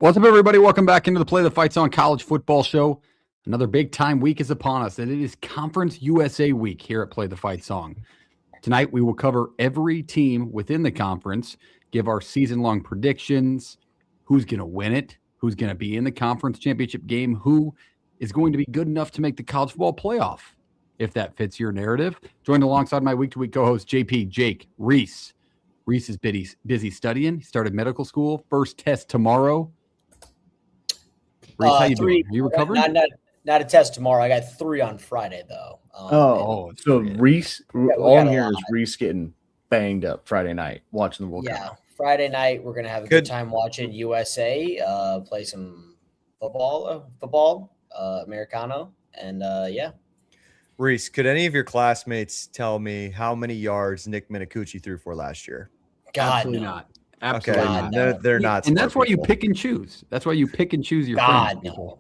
What's up, everybody? Welcome back into the Play the Fight Song College Football Show. Another big-time week is upon us, and it is Conference USA week here at Play the Fight Song. Tonight, we will cover every team within the conference, give our season-long predictions, who's going to win it, who's going to be in the conference championship game, who is going to be good enough to make the college football playoff, if that fits your narrative. Joined alongside my week-to-week co-host, JP, Jake, Reese. Reese is busy studying. He started medical school. First test tomorrow. Reese, how you doing? Are you recovering? Not a test tomorrow. I got 3 on Friday, though. So Reese, all I'm hearing is Reese getting banged up Friday night watching the World Cup. Yeah, Friday night we're gonna have a good time watching USA play some football, Americano, and yeah. Reese, could any of your classmates tell me how many yards Nick Minicucci threw for last year? God, Absolutely no. not. Absolutely Okay, not. they're not. And that's why you pick and choose. That's why you pick and choose your friends. No.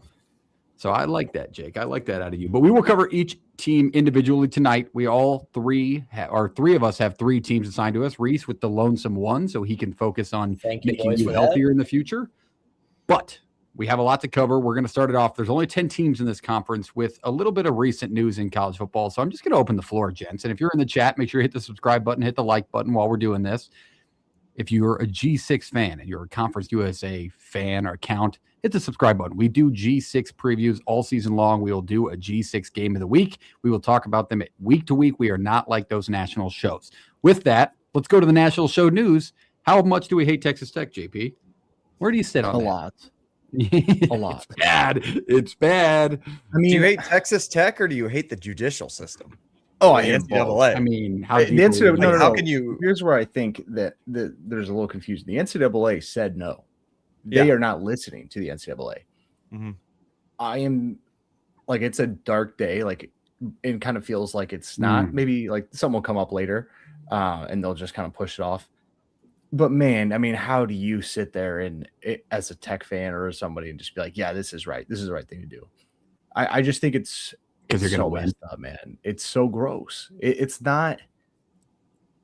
So I like that, Jake. I like that out of you. But we will cover each team individually tonight. We all three of us have 3 teams assigned to us. Reese with the lonesome one, so he can focus on making you healthier in the future. But we have a lot to cover. We're going to start it off. There's only 10 teams in this conference with a little bit of recent news in college football. So I'm just going to open the floor, gents. And if you're in the chat, make sure you hit the subscribe button, hit the like button while we're doing this. If you're a G6 fan and you're a Conference USA fan or account, hit the subscribe button. We do G6 previews all season long. We will do a G6 game of the week. We will talk about them week to week. We are not like those national shows. With that, let's go to the national show news. How much do we hate Texas Tech, JP? Where do you sit on that? A lot. It's bad. It's bad. I mean, do you hate Texas Tech or do you hate the judicial system? Oh, I hate NCAA. I mean, how can you? Here's where I think that there's a little confusion. The NCAA said no. They are not listening to the NCAA. Mm-hmm. I am like, it's a dark day. Like, it kind of feels like it's not. Maybe like something will come up later, and they'll just kind of push it off. But man, I mean, how do you sit there and as a Tech fan or somebody and just be like, yeah, this is right. This is the right thing to do. I just think it's because you're going to win, up, man. It's so gross. It's not.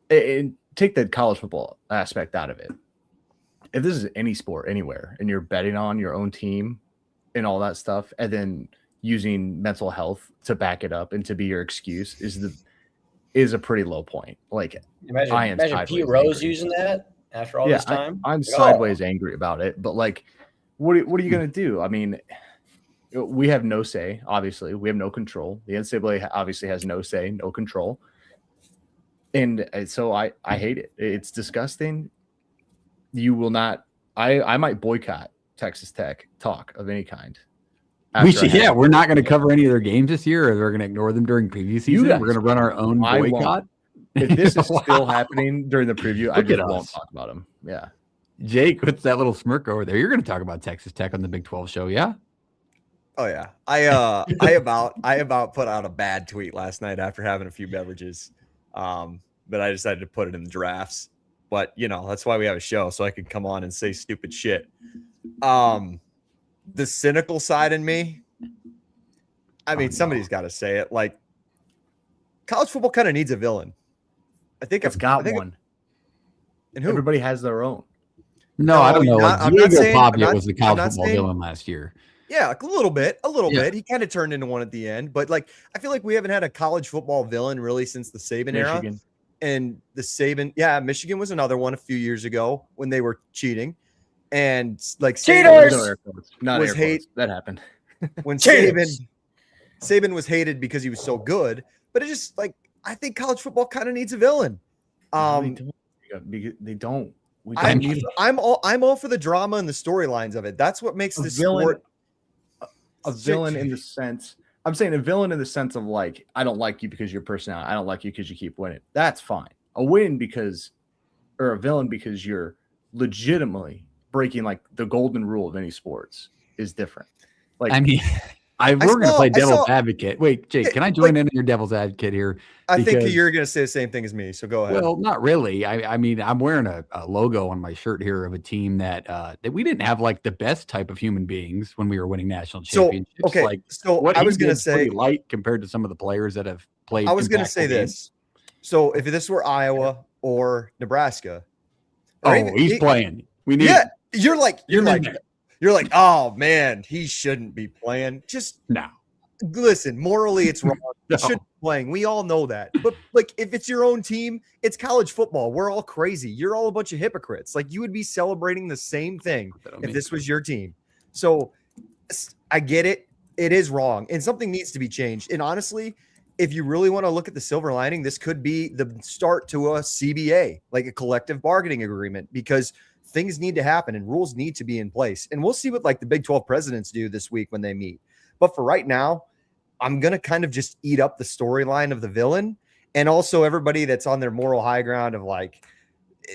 Take the college football aspect out of it. If this is any sport anywhere and you're betting on your own team and all that stuff, and then using mental health to back it up and to be your excuse is a pretty low point. Like, imagine Pete Rose using that after all this time. I'm sideways angry about it, but like, what are you going to do? I mean, we have no say. Obviously, we have no control. The NCAA obviously has no say, no control. And so I hate it. It's disgusting. You will not. I might boycott Texas Tech talk of any kind. We're not going to cover any of their games this year, or we're going to ignore them during preview season. We're going to run our own boycott. If this is still happening during the preview, I just won't talk about them. Yeah, Jake, what's that little smirk over there? You're going to talk about Texas Tech on the Big 12 show, yeah? Oh yeah, I about put out a bad tweet last night after having a few beverages, but I decided to put it in the drafts. But, you know, that's why we have a show, so I can come on and say stupid shit. The cynical side in me, I mean, somebody's got to say it. Like, college football kind of needs a villain. I think it's got one. And who? Everybody has their own. No, I don't know. Diego Pavia was the college football villain last year. Yeah, like a little bit. He kind of turned into one at the end. But, like, I feel like we haven't had a college football villain really since the Saban era. And the Saban, Michigan was another one a few years ago when they were cheating, and like cheaters, was hate that happened when Saban was hated because he was so good. But it just like I think college football kind of needs a villain. They don't. I'm all for the drama and the storylines of it. That's what makes this sport a villain in the sense. I'm saying a villain in the sense of like, I don't like you because of your personality. I don't like you because you keep winning. That's fine. A win or a villain because you're legitimately breaking like the golden rule of any sports is different. Like, I mean, we're going to play devil's advocate. Wait, Jake, can I join in your devil's advocate here? I think you're going to say the same thing as me. So go ahead. Well, not really. I mean, I'm wearing a logo on my shirt here of a team that we didn't have like the best type of human beings when we were winning national championships. So, okay. Like, so what I was going to say light compared to some of the players that have played. I was going to say this. So if this were Iowa or Nebraska. He's playing. We need. Yeah. You're like, You're like, oh man, he shouldn't be playing. Just No. Listen, morally it's wrong. No. He shouldn't be playing. We all know that. But like, if it's your own team, it's college football. We're all crazy. You're all a bunch of hypocrites. Like, you would be celebrating the same thing if this was your team. So I get it. It is wrong, and something needs to be changed. And honestly, if you really want to look at the silver lining, this could be the start to a CBA, like a collective bargaining agreement, because things need to happen and rules need to be in place. And we'll see what like the Big 12 presidents do this week when they meet. But for right now, I'm going to kind of just eat up the storyline of the villain, and also everybody that's on their moral high ground of like,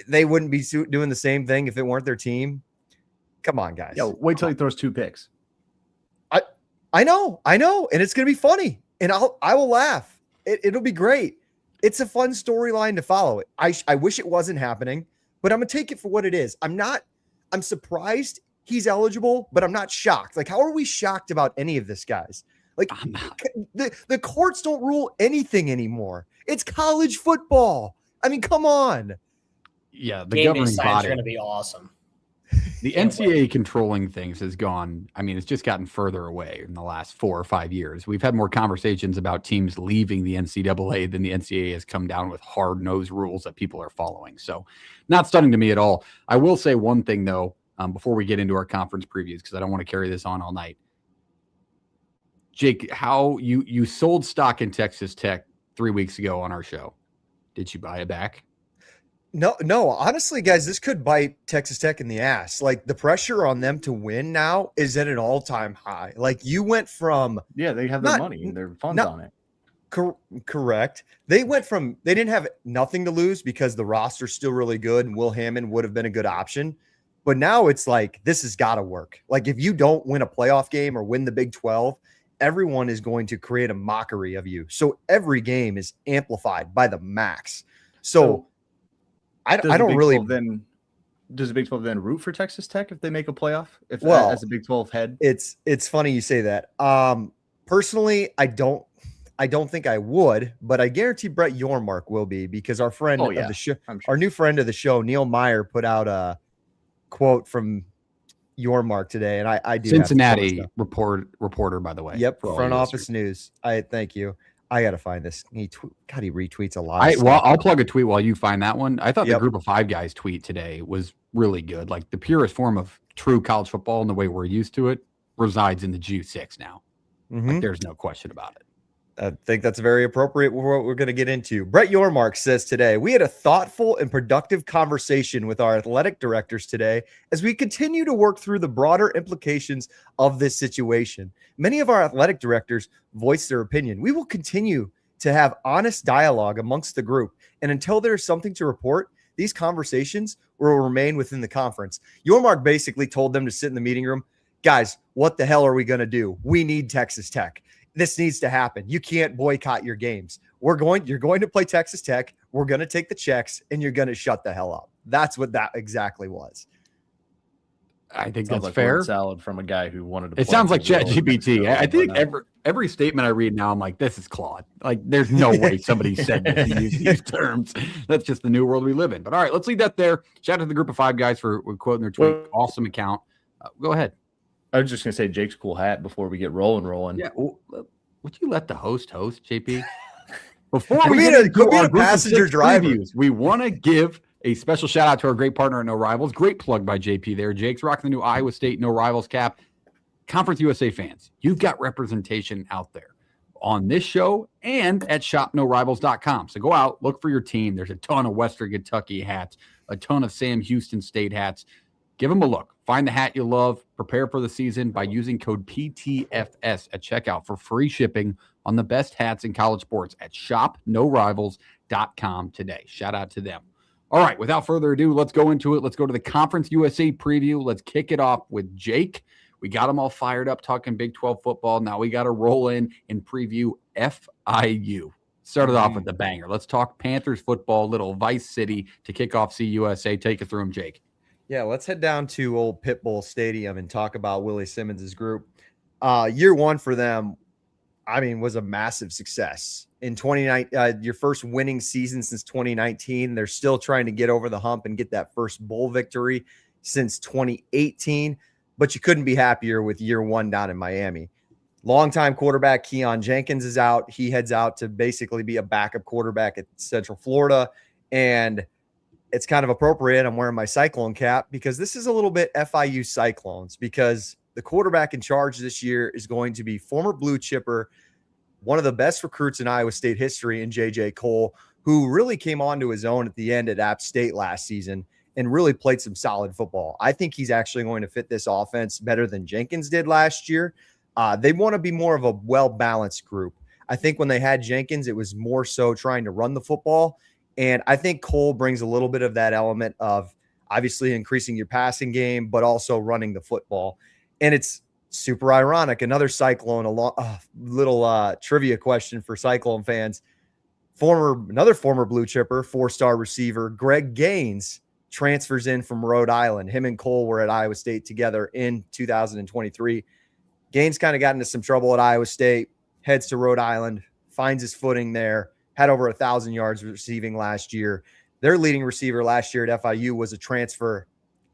they wouldn't be doing the same thing if it weren't their team. Come on, guys. Yo, wait till he throws 2 picks. I know. And it's going to be funny, and I will laugh. It'll be great. It's a fun storyline to follow. I wish it wasn't happening, but I'm going to take it for what it is. I'm surprised he's eligible, but I'm not shocked. Like, how are we shocked about any of this, guys? Like, the courts don't rule anything anymore. It's college football. I mean, come on. Yeah, the governing body is going to be awesome. The NCAA controlling things has gone. I mean, it's just gotten further away in the last 4 or 5 years. We've had more conversations about teams leaving the NCAA than the NCAA has come down with hard-nosed rules that people are following. So, not stunning to me at all. I will say one thing though, before we get into our conference previews, because I don't want to carry this on all night. Jake, how you sold stock in Texas Tech 3 weeks ago on our show. Did you buy it back? No. Honestly, guys, this could bite Texas Tech in the ass. Like, the pressure on them to win now is at an all-time high. Like, you went from they have their money and their funds on it. Correct. They didn't have nothing to lose because the roster's still really good, and Will Hammond would have been a good option. But now it's like, this has got to work. Like, if you don't win a playoff game or win the Big 12, everyone is going to create a mockery of you. So every game is amplified by the max. So I don't really. Does the Big 12 then root for Texas Tech if they make a playoff? As a Big 12 head, it's funny you say that. Personally, I don't think I would, but I guarantee Brett Yormark will be, because our friend of the show, our new friend of the show, Neil Meyer, put out a quote from Yormark today, and I do Cincinnati reporter, by the way. Yep, front office news. Thank you. I got to find this. He retweets a lot. I'll plug a tweet while you find that one. I thought the Group of Five guys tweet today was really good. Like, the purest form of true college football and the way we're used to it resides in the G6 now. Mm-hmm. Like, there's no question about it. I think that's very appropriate for what we're going to get into. Brett Yormark says today, we had a thoughtful and productive conversation with our athletic directors today as we continue to work through the broader implications of this situation. Many of our athletic directors voiced their opinion. We will continue to have honest dialogue amongst the group, and until there is something to report, these conversations will remain within the conference. Yormark basically told them to sit in the meeting room. Guys, what the hell are we going to do? We need Texas Tech. This needs to happen. You can't boycott your games. You're going to play Texas Tech. We're going to take the checks, and you're going to shut the hell up. That's what that exactly was. I think sounds that's like fair. Salad from a guy who wanted to. It sounds like ChatGPT. I think every statement I read now, I'm like, this is Claude. Like, there's no way somebody said this and used these terms. That's just the new world we live in. But all right, let's leave that there. Shout out to the Group of Five guys for quoting their tweet. Awesome account. Go ahead. I was just gonna say Jake's cool hat before we get rolling. Yeah. Well, would you let the host, JP? Before we get into our passenger previews, we want to give a special shout out to our great partner at No Rivals. Great plug by JP there. Jake's rocking the new Iowa State No Rivals cap. Conference USA fans, you've got representation out there on this show and at shopnorivals.com. So go out, look for your team. There's a ton of Western Kentucky hats, a ton of Sam Houston State hats. Give them a look. Find the hat you love. Prepare for the season by using code PTFS at checkout for free shipping on the best hats in college sports at shopnorivals.com today. Shout out to them. All right, without further ado, let's go into it. Let's go to the Conference USA preview. Let's kick it off with Jake. We got them all fired up talking Big 12 football. Now we got to roll in and preview FIU. Started off with the banger. Let's talk Panthers football, little Vice City to kick off CUSA. Take it through them, Jake. Yeah, let's head down to old Pitbull Stadium and talk about Willie Simmons' group. Year one for them, was a massive success. In 2019, your first winning season since 2019. They're still trying to get over the hump and get that first bowl victory since 2018. but you couldn't be happier with year one down in Miami. Longtime quarterback Keon Jenkins is out. He heads out to basically be a backup quarterback at Central Florida. And it's kind of appropriate. I'm wearing my Cyclone cap because this is a little bit FIU Cyclones, because the quarterback in charge this year is going to be former blue chipper, one of the best recruits in Iowa State history, in J.J. Cole, who really came onto his own at the end at App State last season and really played some solid football. I think he's actually going to fit this offense better than Jenkins did last year. They want to be more of a well-balanced group. I think when they had Jenkins, it was more so trying to run the football. And I think Cole brings a little bit of that element of obviously increasing your passing game, but also running the football. And it's super ironic. Another Cyclone, little trivia question for Cyclone fans. Another former blue chipper, 4-star receiver, Greg Gaines, transfers in from Rhode Island. Him and Cole were at Iowa State together in 2023. Gaines kind of got into some trouble at Iowa State, heads to Rhode Island, finds his footing there, had over 1,000 yards receiving last year. Their leading receiver last year at FIU was a transfer.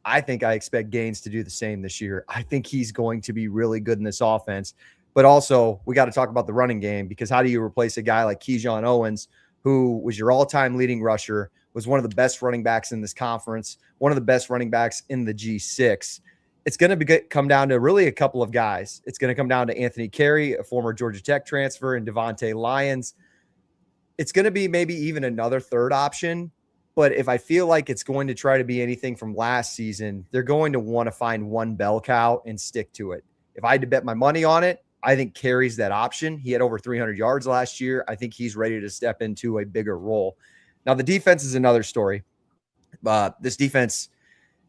I expect Gaines to do the same this year. I think he's going to be really good in this offense. But also, we got to talk about the running game, because how do you replace a guy like Keyshawn Owens, who was your all-time leading rusher, was one of the best running backs in this conference, one of the best running backs in the G6? It's going to come down to really a couple of guys. It's going to come down to Anthony Carey, a former Georgia Tech transfer, and Devontae Lyons. It's going to be maybe even another third option. But if I feel like it's going to try to be anything from last season, they're going to want to find one bell cow and stick to it. If I had to bet my money on it, I think Carey's that option. He had over 300 yards last year. I think he's ready to step into a bigger role. Now, the defense is another story. This defense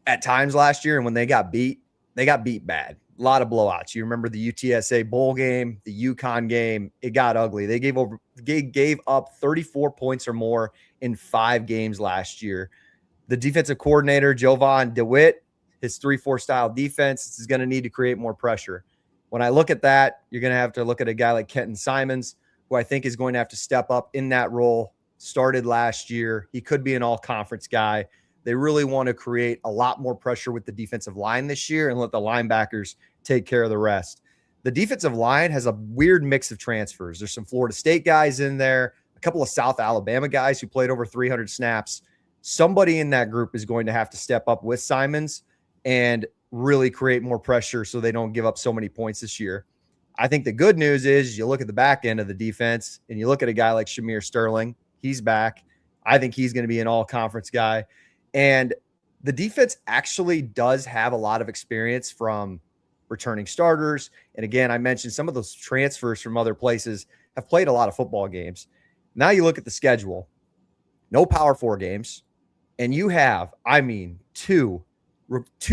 at times last year, and when they got beat bad. A lot of blowouts. You remember the UTSA bowl game, the UConn game. It got ugly. They gave up 34 points or more in 5 games last year. The defensive coordinator, Jovan DeWitt, his 3-4 style defense is going to need to create more pressure. When I look at that, you're going to have to look at a guy like Kenton Simons, who I think is going to have to step up in that role. Started last year. He could be an all-conference guy. They really want to create a lot more pressure with the defensive line this year and let the linebackers take care of the rest. The defensive line has a weird mix of transfers. There's some Florida State guys in there, a couple of South Alabama guys who played over 300 snaps. Somebody in that group is going to have to step up with Simons and really create more pressure so they don't give up so many points this year. I think the good news is you look at the back end of the defense and you look at a guy like Shamir Sterling. He's back. I think he's going to be an all-conference guy. And the defense actually does have a lot of experience from returning starters. And again, I mentioned some of those transfers from other places have played a lot of football games. Now you look at the schedule, no Power 4 games, and you have, two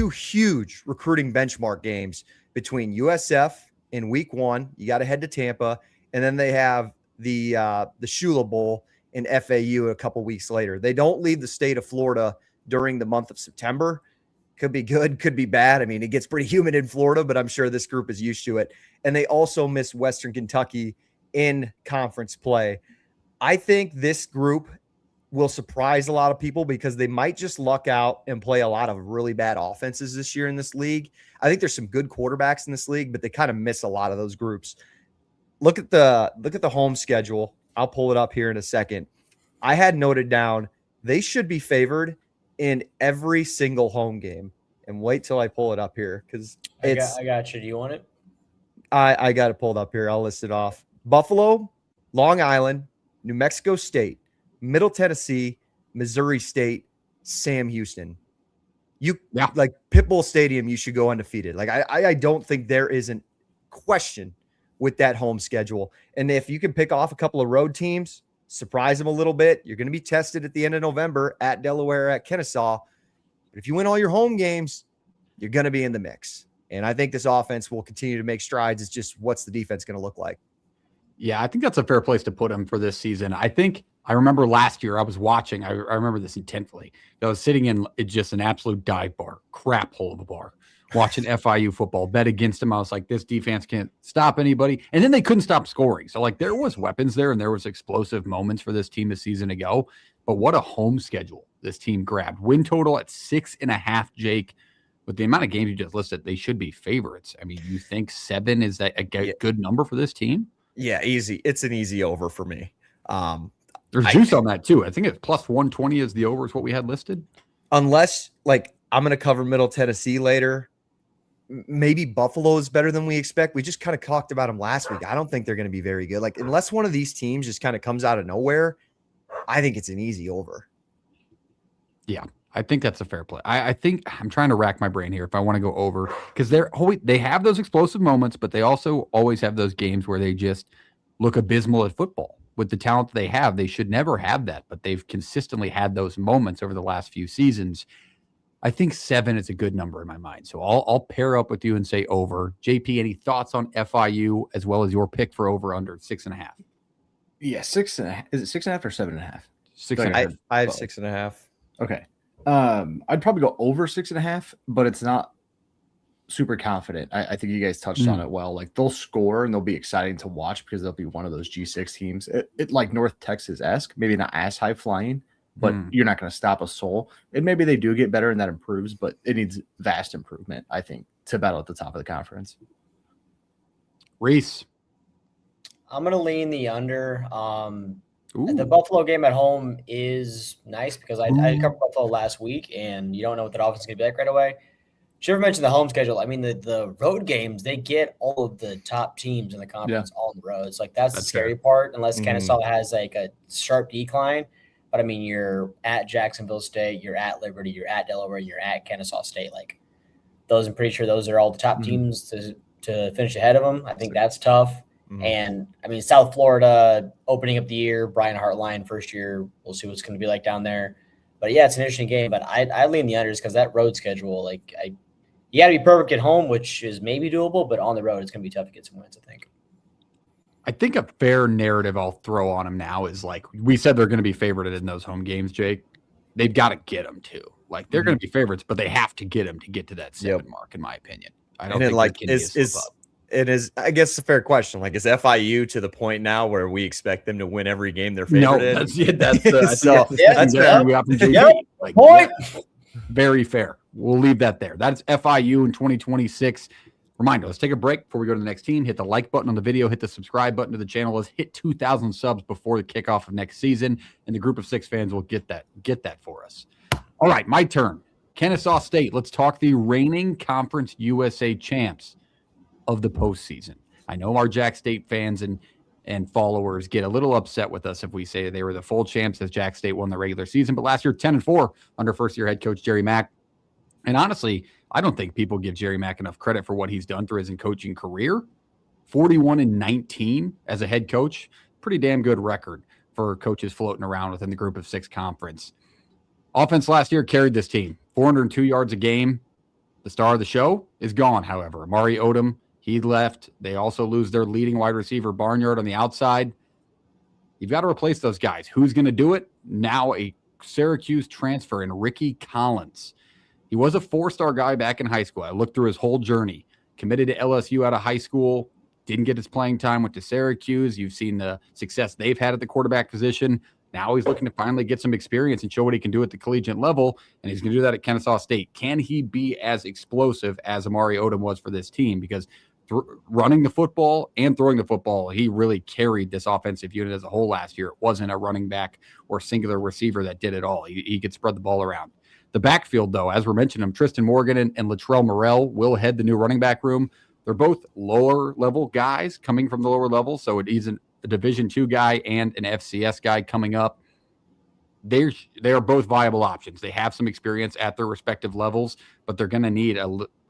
huge recruiting benchmark games between USF in week 1. You got to head to Tampa, and then they have the Shula Bowl in FAU a couple weeks later. They don't leave the state of Florida during the month of September. Could be good, could be bad. It gets pretty humid in Florida, but I'm sure this group is used to it. And they also miss Western Kentucky in conference play. I think this group will surprise a lot of people because they might just luck out and play a lot of really bad offenses this year in this league. I think there's some good quarterbacks in this league, but they kind of miss a lot of those groups. Look at the home schedule. I'll pull it up here in a second. I had noted down they should be favored in every single home game. And wait till I pull it up here because I got you. Do you want it? I got it pulled up here. I'll list it off. Buffalo, Long Island, New Mexico State, Middle Tennessee, Missouri State, Sam Houston. Like Pitbull Stadium, you should go undefeated. Like I don't think there is a question with that home schedule. And if you can pick off a couple of road teams, surprise them a little bit. You're going to be tested at the end of November at Delaware, at Kennesaw. But if you win all your home games, you're going to be in the mix. And I think this offense will continue to make strides. It's just what's the defense going to look like? Yeah, I think that's a fair place to put him for this season. I remember last year I was watching. I remember this intently. I was sitting in just an absolute dive bar, crap hole of a bar, watching FIU football, bet against him. I was like, this defense can't stop anybody. And then they couldn't stop scoring. So there was weapons there and there was explosive moments for this team a season ago. But what a home schedule this team grabbed. Win total at 6.5, Jake. with the amount of games you just listed, they should be favorites. I mean, you think 7 is that a good number for this team? Yeah, easy. It's an easy over for me. There's juice on that too. I think it's plus 120 is the over is what we had listed. Unless, like, I'm going to cover Middle Tennessee later. Maybe Buffalo is better than we expect. We just kind of talked about them last week. I don't think they're going to be very good. Like, unless one of these teams just kind of comes out of nowhere, I think it's an easy over. Yeah, I think that's a fair play. I think I'm trying to rack my brain here if I want to go over, because they have those explosive moments, but they also always have those games where they just look abysmal at football. With the talent they have, they should never have that, but they've consistently had those moments over the last few seasons. I think 7 is a good number in my mind. So I'll pair up with you and say over. JP, any thoughts on FIU as well as your pick for over under 6.5? Yeah, 6.5. Is it 6.5 or 7.5? 6.5. I have 6.5. Okay. I'd probably go over 6.5, but it's not super confident. I think you guys touched on it well. Like, they'll score and they'll be exciting to watch because they'll be one of those G6 teams. It like North Texas-esque, maybe not as high flying, but you're not going to stop a soul. And maybe they do get better and that improves, but it needs vast improvement, I think, to battle at the top of the conference. Reese. I'm going to lean the under. The Buffalo game at home is nice because I covered Buffalo last week, and you don't know what that offense is going to be like right away. Should have mentioned the home schedule. I mean, the road games, they get all of the top teams in the conference all on the road. It's like that's the scary part, unless Kennesaw has like a sharp decline. But I mean, you're at Jacksonville State, you're at Liberty, you're at Delaware, you're at Kennesaw State. Like, those, I'm pretty sure those are all the top teams to finish ahead of them. I think that's tough. And I mean, South Florida opening up the year, Brian Hartline first year. We'll see what's going to be like down there. But yeah, it's an interesting game. But I lean the unders because that road schedule, like, you got to be perfect at home, which is maybe doable, but on the road, it's going to be tough to get some wins, I think. I think a fair narrative I'll throw on them now is, like, we said they're going to be favored in those home games, Jake. They've got to get them too. Like, they're going to be favorites, but they have to get them to get to that 7 mark, in my opinion. I don't think like it is. I guess a fair question. Like, is FIU to the point now where we expect them to win every game they're favored in? Very fair. We'll leave that there. That's FIU in 2026. Reminder, let's take a break before we go to the next team. Hit the like button on the video. Hit the subscribe button to the channel. Let's hit 2,000 subs before the kickoff of next season, and the group of 6 fans will get that for us. All right, my turn. Kennesaw State. Let's talk the reigning Conference USA champs of the postseason. I know our Jax State fans and followers get a little upset with us if we say they were the full champs as Jax State won the regular season, but last year 10-4 under first-year head coach Jerry Mack. And honestly, I don't think people give Jerry Mack enough credit for what he's done through his coaching career. 41-19 as a head coach, pretty damn good record for coaches floating around within the group of 6 conference. Offense last year carried this team, 402 yards a game. The star of the show is gone, however. Amari Odom, he left. They also lose their leading wide receiver, Barnyard, on the outside. You've got to replace those guys. Who's going to do it? Now a Syracuse transfer in Ricky Collins. He was a 4-star guy back in high school. I looked through his whole journey. Committed to LSU out of high school. Didn't get his playing time. Went to Syracuse. You've seen the success they've had at the quarterback position. Now he's looking to finally get some experience and show what he can do at the collegiate level, and he's going to do that at Kennesaw State. Can he be as explosive as Amari Odom was for this team? Because running the football and throwing the football, he really carried this offensive unit as a whole last year. It wasn't a running back or singular receiver that did it all. He could spread the ball around. The backfield, though, as we're mentioning, Tristan Morgan and Latrell Morrell will head the new running back room. They're both lower-level guys coming from the lower level, so it isn't a Division II guy and an FCS guy coming up. They are both viable options. They have some experience at their respective levels, but they're going to need a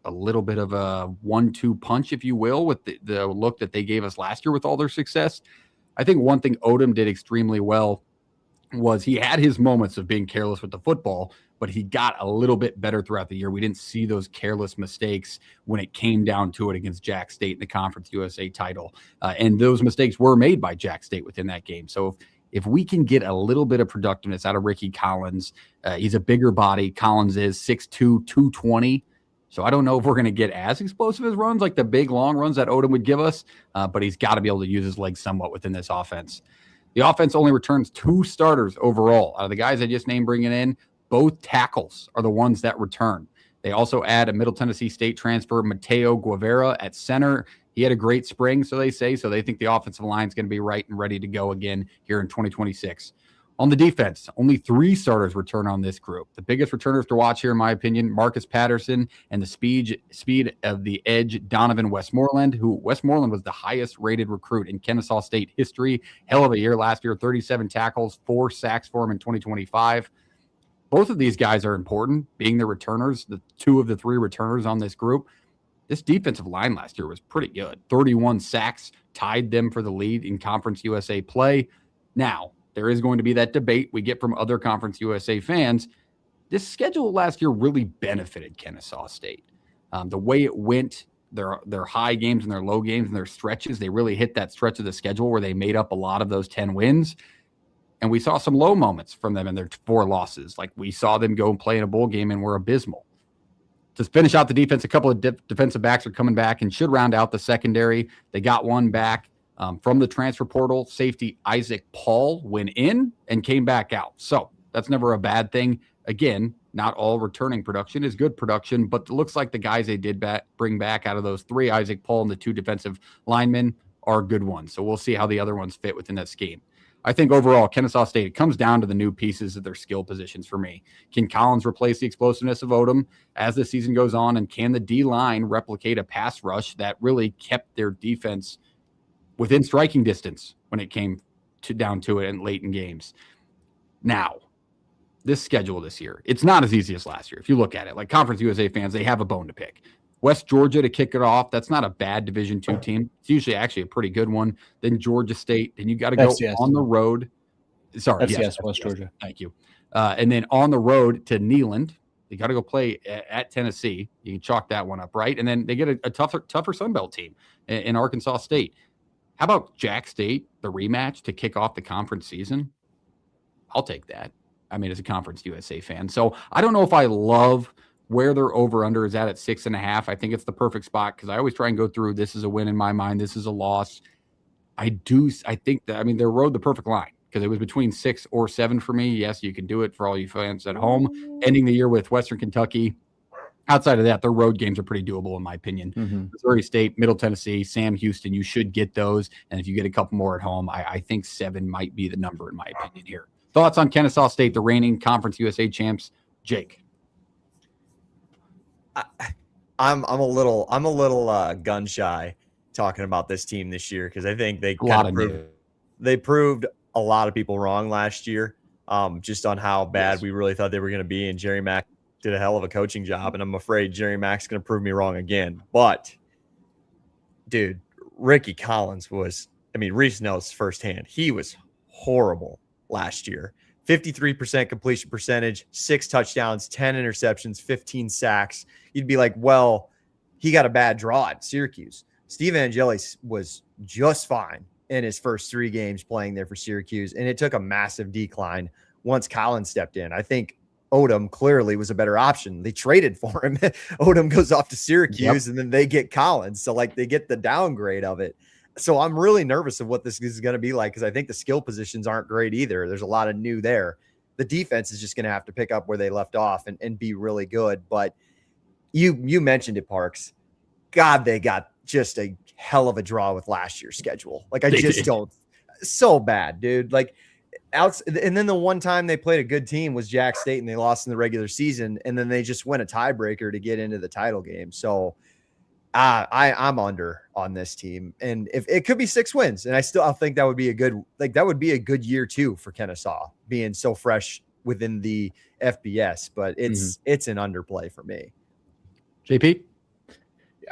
little bit of a 1-2 punch, if you will, with the look that they gave us last year with all their success. I think one thing Odom did extremely well was he had his moments of being careless with the football, but he got a little bit better throughout the year. We didn't see those careless mistakes when it came down to it against Jax State in the Conference USA title. And those mistakes were made by Jax State within that game. So if we can get a little bit of productiveness out of Ricky Collins, he's a bigger body. Collins is 6'2", 220. So I don't know if we're going to get as explosive as runs, like the big, long runs that Odom would give us, but he's got to be able to use his legs somewhat within this offense. The offense only returns 2 starters overall. Out of the guys I just named bringing in, both tackles are the ones that return. They also add a Middle Tennessee State transfer, Mateo Guevara, at center. He had a great spring, so they say. So they think the offensive line is going to be right and ready to go again here in 2026. On the defense, only 3 starters return on this group. The biggest returners to watch here, in my opinion, Marcus Patterson and the speed of the edge, Donovan Westmoreland, who Westmoreland was the highest rated recruit in Kennesaw State history. Hell of a year last year, 37 tackles, 4 sacks for him in 2025. Both of these guys are important, being the returners, the 2 of the 3 returners on this group. This defensive line last year was pretty good. 31 sacks, tied them for the lead in Conference USA play. Now, there is going to be that debate we get from other Conference USA fans. This schedule last year really benefited Kennesaw State. The way it went, their high games and their low games and their stretches, they really hit that stretch of the schedule where they made up a lot of those 10 wins. And we saw some low moments from them in their 4 losses. Like we saw them go and play in a bowl game and were abysmal. To finish out the defense, a couple of defensive backs are coming back and should round out the secondary. They got one back from the transfer portal. Safety Isaac Paul went in and came back out. So that's never a bad thing. Again, not all returning production is good production, but it looks like the guys they did bring back out of those 3, Isaac Paul and the 2 defensive linemen, are good ones. So we'll see how the other ones fit within that scheme. I think overall, Kennesaw State, it comes down to the new pieces of their skill positions for me. Can Collins replace the explosiveness of Odom as the season goes on? And can the D-line replicate a pass rush that really kept their defense within striking distance when it came down to it in late in games? Now, this schedule this year, it's not as easy as last year. If you look at it, like Conference USA fans, they have a bone to pick. West Georgia to kick it off. That's not a bad Division II team. It's usually actually a pretty good one. Then Georgia State. Then you got to go on the road. Sorry, yes, West Georgia. Thank you. And then on the road to Neyland. You got to go play at Tennessee. You can chalk that one up, right? And then they get a tougher Sun Belt team in Arkansas State. How about Jax State, the rematch to kick off the conference season? I'll take that. I mean, as a Conference USA fan. So I don't know if I love where their over-under is at 6.5. I think it's the perfect spot because I always try and go through, this is a win in my mind, this is a loss. I think that, I mean, they rode the perfect line because it was between 6 or 7 for me. Yes, you can do it for all you fans at home. Ending the year with Western Kentucky. Outside of that, their road games are pretty doable, in my opinion. Missouri State, Middle Tennessee, Sam Houston, you should get those. And if you get a couple more at home, I think 7 might be the number, in my opinion, here. Thoughts on Kennesaw State, the reigning Conference USA champs, Jake? I'm a little gun shy talking about this team this year because I think they proved a lot of people wrong last year, just on how bad we really thought they were going to be. And Jerry Mack did a hell of a coaching job, and I'm afraid Jerry Mack's going to prove me wrong again. But, dude, Ricky Collins was, I mean, Reese knows firsthand, he was horrible last year. 53% completion percentage, 6 touchdowns, 10 interceptions, 15 sacks. You'd be like, well, he got a bad draw at Syracuse. Steve Angeli was just fine in his first 3 games playing there for Syracuse, and it took a massive decline once Collins stepped in. I think Odom clearly was a better option. They traded for him. Odom goes off to Syracuse, and then they get Collins. So, like, they get the downgrade of it. So I'm really nervous of what this is going to be like because I think the skill positions aren't great either. There's a lot of new there. The defense is just going to have to pick up where they left off and be really good. But you mentioned it, Parks. God, they got just a hell of a draw with last year's schedule. Like, I just don't. So bad, dude. Like, and then the one time they played a good team was Jax State, and they lost in the regular season, and then they just went a tiebreaker to get into the title game. So I'm under on this team, and if it could be 6 wins, and I think that would be a good year too for Kennesaw being so fresh within the FBS, but it's an underplay for me. JP?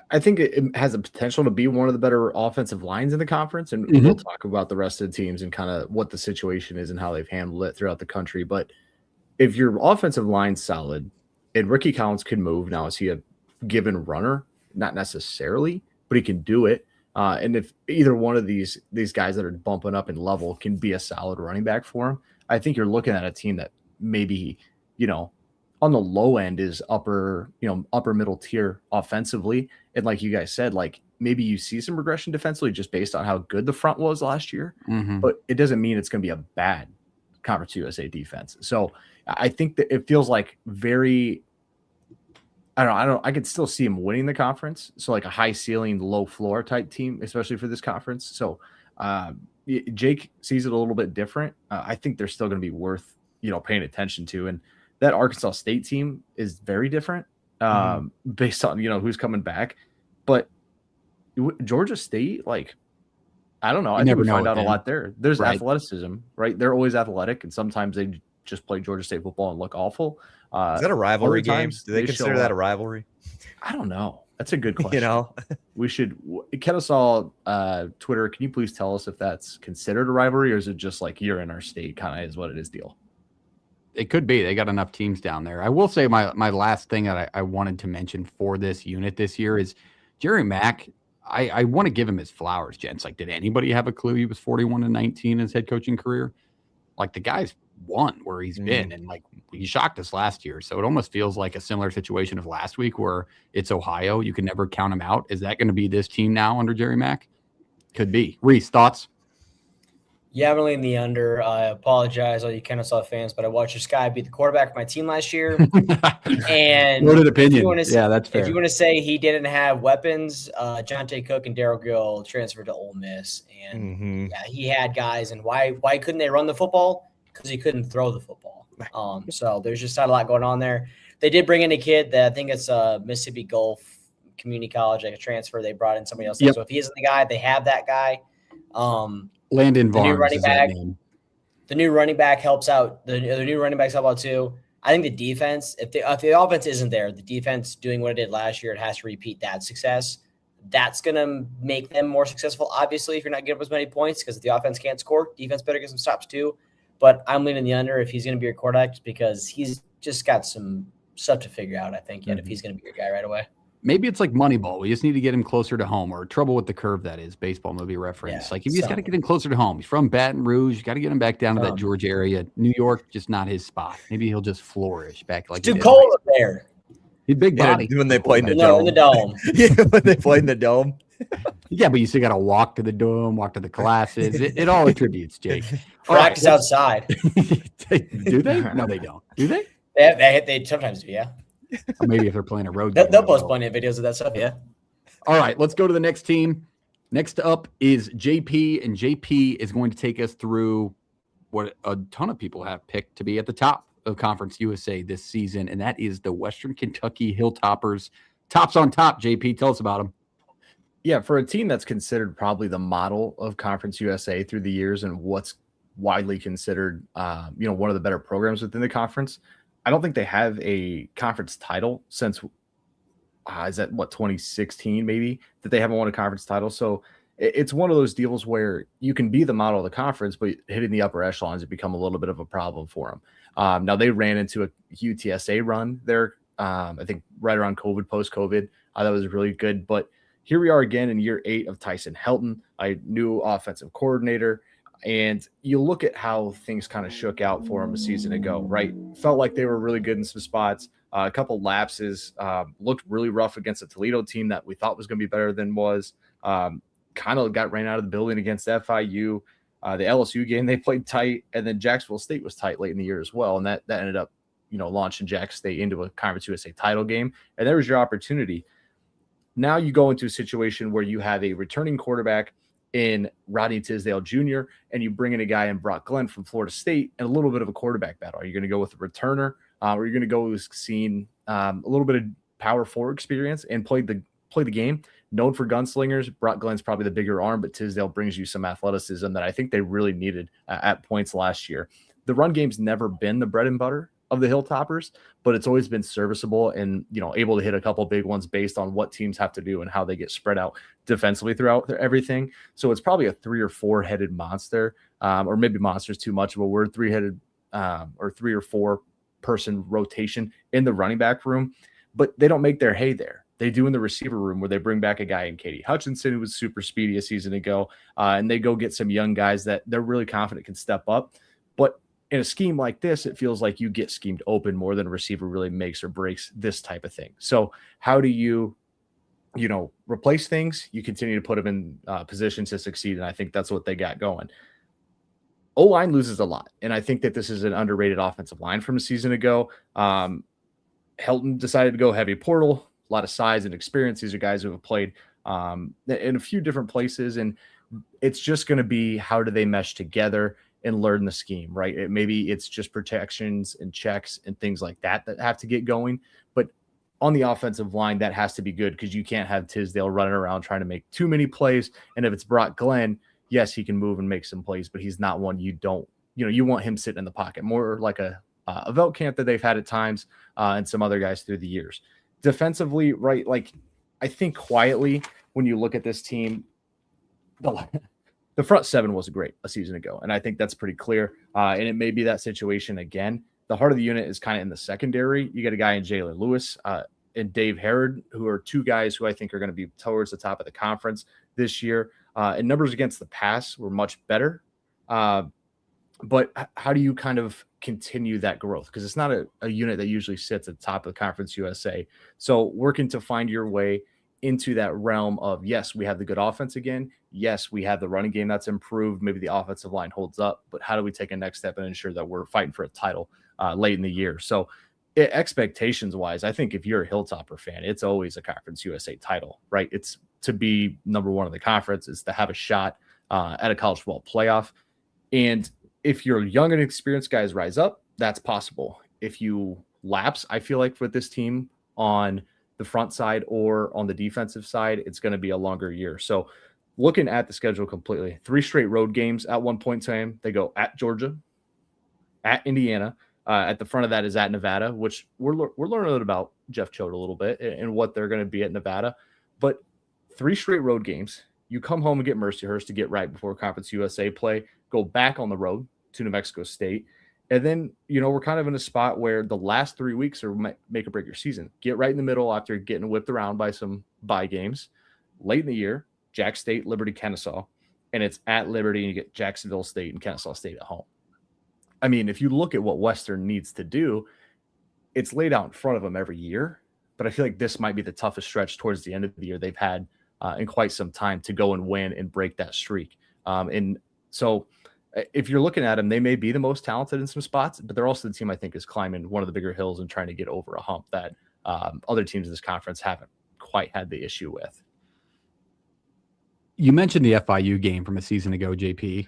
I think it has a potential to be one of the better offensive lines in the conference, and we'll talk about the rest of the teams and kind of what the situation is and how they've handled it throughout the country. But if your offensive line's solid and Ricky Collins can move, now is he a given runner? Not necessarily, but he can do it. And if either one of these guys that are bumping up in level can be a solid running back for him, I think you're looking at a team that maybe, on the low end is upper middle tier offensively. And like you guys said, like maybe you see some regression defensively just based on how good the front was last year, but it doesn't mean it's going to be a bad Conference USA defense. So I think that it feels like I could still see him winning the conference. So like a high ceiling, low floor type team, especially for this conference. So Jake sees it a little bit different. I think they're still going to be worth, paying attention to. And that Arkansas State team is very different based on, who's coming back. But Georgia State, like, I don't know. I think we find out a lot there. There's athleticism, right? They're always athletic, and sometimes they just play Georgia State football and look awful. Is that a rivalry game? Do they consider that a rivalry? I don't know. That's a good question. We should Kennesaw Twitter. Can you please tell us if that's considered a rivalry, or is it just like you're in our state kind of is what it is deal? It could be. They got enough teams down there. I will say my last thing that I wanted to mention for this unit this year is Jerry Mack. I want to give him his flowers, gents. Like, did anybody have a clue he was 41-19 in his head coaching career? Like, the guy's won where he's been, and like he shocked us last year. So it almost feels like a similar situation of last week where it's Ohio. You can never count him out. Is that going to be this team now under Jerry Mack? Could be. Reese, thoughts? Yeah, I'm really in the under. I apologize, all you Kennesaw fans, but I watched this guy beat the quarterback of my team last year. And noted opinion. That's fair. If you want to say he didn't have weapons, Jonte Cook and Darryl Gill transferred to Ole Miss, and yeah, he had guys. And why couldn't they run the football? Because he couldn't throw the football. So there's just not a lot going on there. They did bring in a kid that I think it's Mississippi Gulf Community College, like a transfer. They brought in somebody else. So if he isn't the guy, they have that guy. Landon Vaughn, the new running back helps out. The new running backs help out too. I think the defense, if the offense isn't there, the defense doing what it did last year, it has to repeat that success. That's going to make them more successful. Obviously, if you're not giving up as many points, because if the offense can't score, defense better get some stops too. But I'm leaning the under if he's going to be your quarterback, because he's just got some stuff to figure out, I think, yet if he's going to be your guy right away. Maybe it's like Moneyball. We just need to get him closer to home, or Trouble with the Curve, that is, baseball movie reference. Yeah, like, you just got to get him closer to home. He's from Baton Rouge. You got to get him back down to that Georgia area. New York, just not his spot. Maybe he'll just flourish back like it's too cold up there. He's big body. When they play in the dome. In the dome. Yeah, when they play in the dome. Yeah, but you still got to walk to the dome, walk to the classes. It all attributes, Jake. Practice outside. Do they? No, they don't. Do they? They sometimes do, yeah. Or maybe if they're playing a road game. They'll post plenty of videos of that stuff, yeah. All right, let's go to the next team. Next up is JP, and JP is going to take us through what a ton of people have picked to be at the top of Conference USA this season, and that is the Western Kentucky Hilltoppers. Tops on top, JP. Tell us about them. Yeah, for a team that's considered probably the model of Conference USA through the years and what's widely considered, one of the better programs within the conference, I don't think they have a conference title since, is that 2016 maybe, that they haven't won a conference title. So it's one of those deals where you can be the model of the conference, but hitting the upper echelons, it become a little bit of a problem for them. Now they ran into a UTSA run there, I think right around COVID, post-COVID. That was really good. But here we are again in year 8 of Tyson Helton, a new offensive coordinator. And you look at how things kind of shook out for them a season ago, right? Felt like they were really good in some spots. A couple lapses, looked really rough against a Toledo team that we thought was going to be better than was. Kind of got ran out of the building against FIU. The LSU game, they played tight. And then Jacksonville State was tight late in the year as well. And that ended up, launching Jax State into a Conference USA title game. And there was your opportunity. Now you go into a situation where you have a returning quarterback in Rodney Tisdale Jr., and you bring in a guy in Brock Glenn from Florida State, and a little bit of a quarterback battle. Are you going to go with a returner, or are you going to go with seen a little bit of power forward experience and play the game? Known for gunslingers, Brock Glenn's probably the bigger arm, but Tisdale brings you some athleticism that I think they really needed at points last year. The run game's never been the bread and butter of the Hilltoppers, but it's always been serviceable and, able to hit a couple big ones based on what teams have to do and how they get spread out defensively throughout everything. So it's probably a 3 or 4 headed monster, or maybe monster's too much of a word, 3-headed or 3 or 4 person rotation in the running back room, but they don't make their hay there. They do in the receiver room, where they bring back a guy in Katie Hutchinson, who was super speedy a season ago, and they go get some young guys that they're really confident can step up. But in a scheme like this, it feels like you get schemed open more than a receiver really makes or breaks this type of thing. So how do you, replace things? You continue to put them in position to succeed, and I think that's what they got going. O-line loses a lot, and I think that this is an underrated offensive line from a season ago. Helton decided to go heavy portal, a lot of size and experience. These are guys who have played in a few different places, and it's just going to be how do they mesh together and learn the scheme, right? Maybe it's just protections and checks and things like that have to get going. But on the offensive line, that has to be good because you can't have Tisdale running around trying to make too many plays. And if it's Brock Glenn, yes, he can move and make some plays, but he's not one you want him sitting in the pocket, more like a Veltkamp that they've had at times and some other guys through the years. Defensively, right, like I think quietly when you look at this team, the front seven wasn't great a season ago, and I think that's pretty clear. And it may be that situation again. The heart of the unit is kind of in the secondary. You got a guy in Jalen Lewis and Dave Herod, who are two guys who I think are going to be towards the top of the conference this year. And numbers against the pass were much better. But how do you kind of continue that growth? Because it's not a unit that usually sits at the top of the Conference USA. So working to find your way into that realm of, yes, we have the good offense again. Yes, we have the running game that's improved. Maybe the offensive line holds up. But how do we take a next step and ensure that we're fighting for a title late in the year? So expectations-wise, I think if you're a Hilltopper fan, it's always a Conference USA title, right? It's to be number one in the conference. It's to have a shot at a college football playoff. And if you're young and experienced guys rise up, that's possible. If you lapse, I feel like with this team on the front side or on the defensive side, it's going to be a longer year. So looking at the schedule completely, 3 straight road games at one point in time. They go at Georgia, at Indiana. At the front of that is at Nevada, which we're learning about Jeff Choate a little bit and what they're going to be at Nevada. But 3 straight road games. You come home and get Mercyhurst to get right before Conference USA play, go back on the road to New Mexico State. And then, we're kind of in a spot where the last 3 weeks are make or break your season. Get right in the middle after getting whipped around by some bye games. Late in the year, Jax State, Liberty, Kennesaw. And it's at Liberty and you get Jacksonville State and Kennesaw State at home. I mean, if you look at what Western needs to do, it's laid out in front of them every year. But I feel like this might be the toughest stretch towards the end of the year they've had in quite some time to go and win and break that streak. And so if you're looking at them, they may be the most talented in some spots, but they're also the team I think is climbing one of the bigger hills and trying to get over a hump that other teams in this conference haven't quite had the issue with. You mentioned the FIU game from a season ago, JP.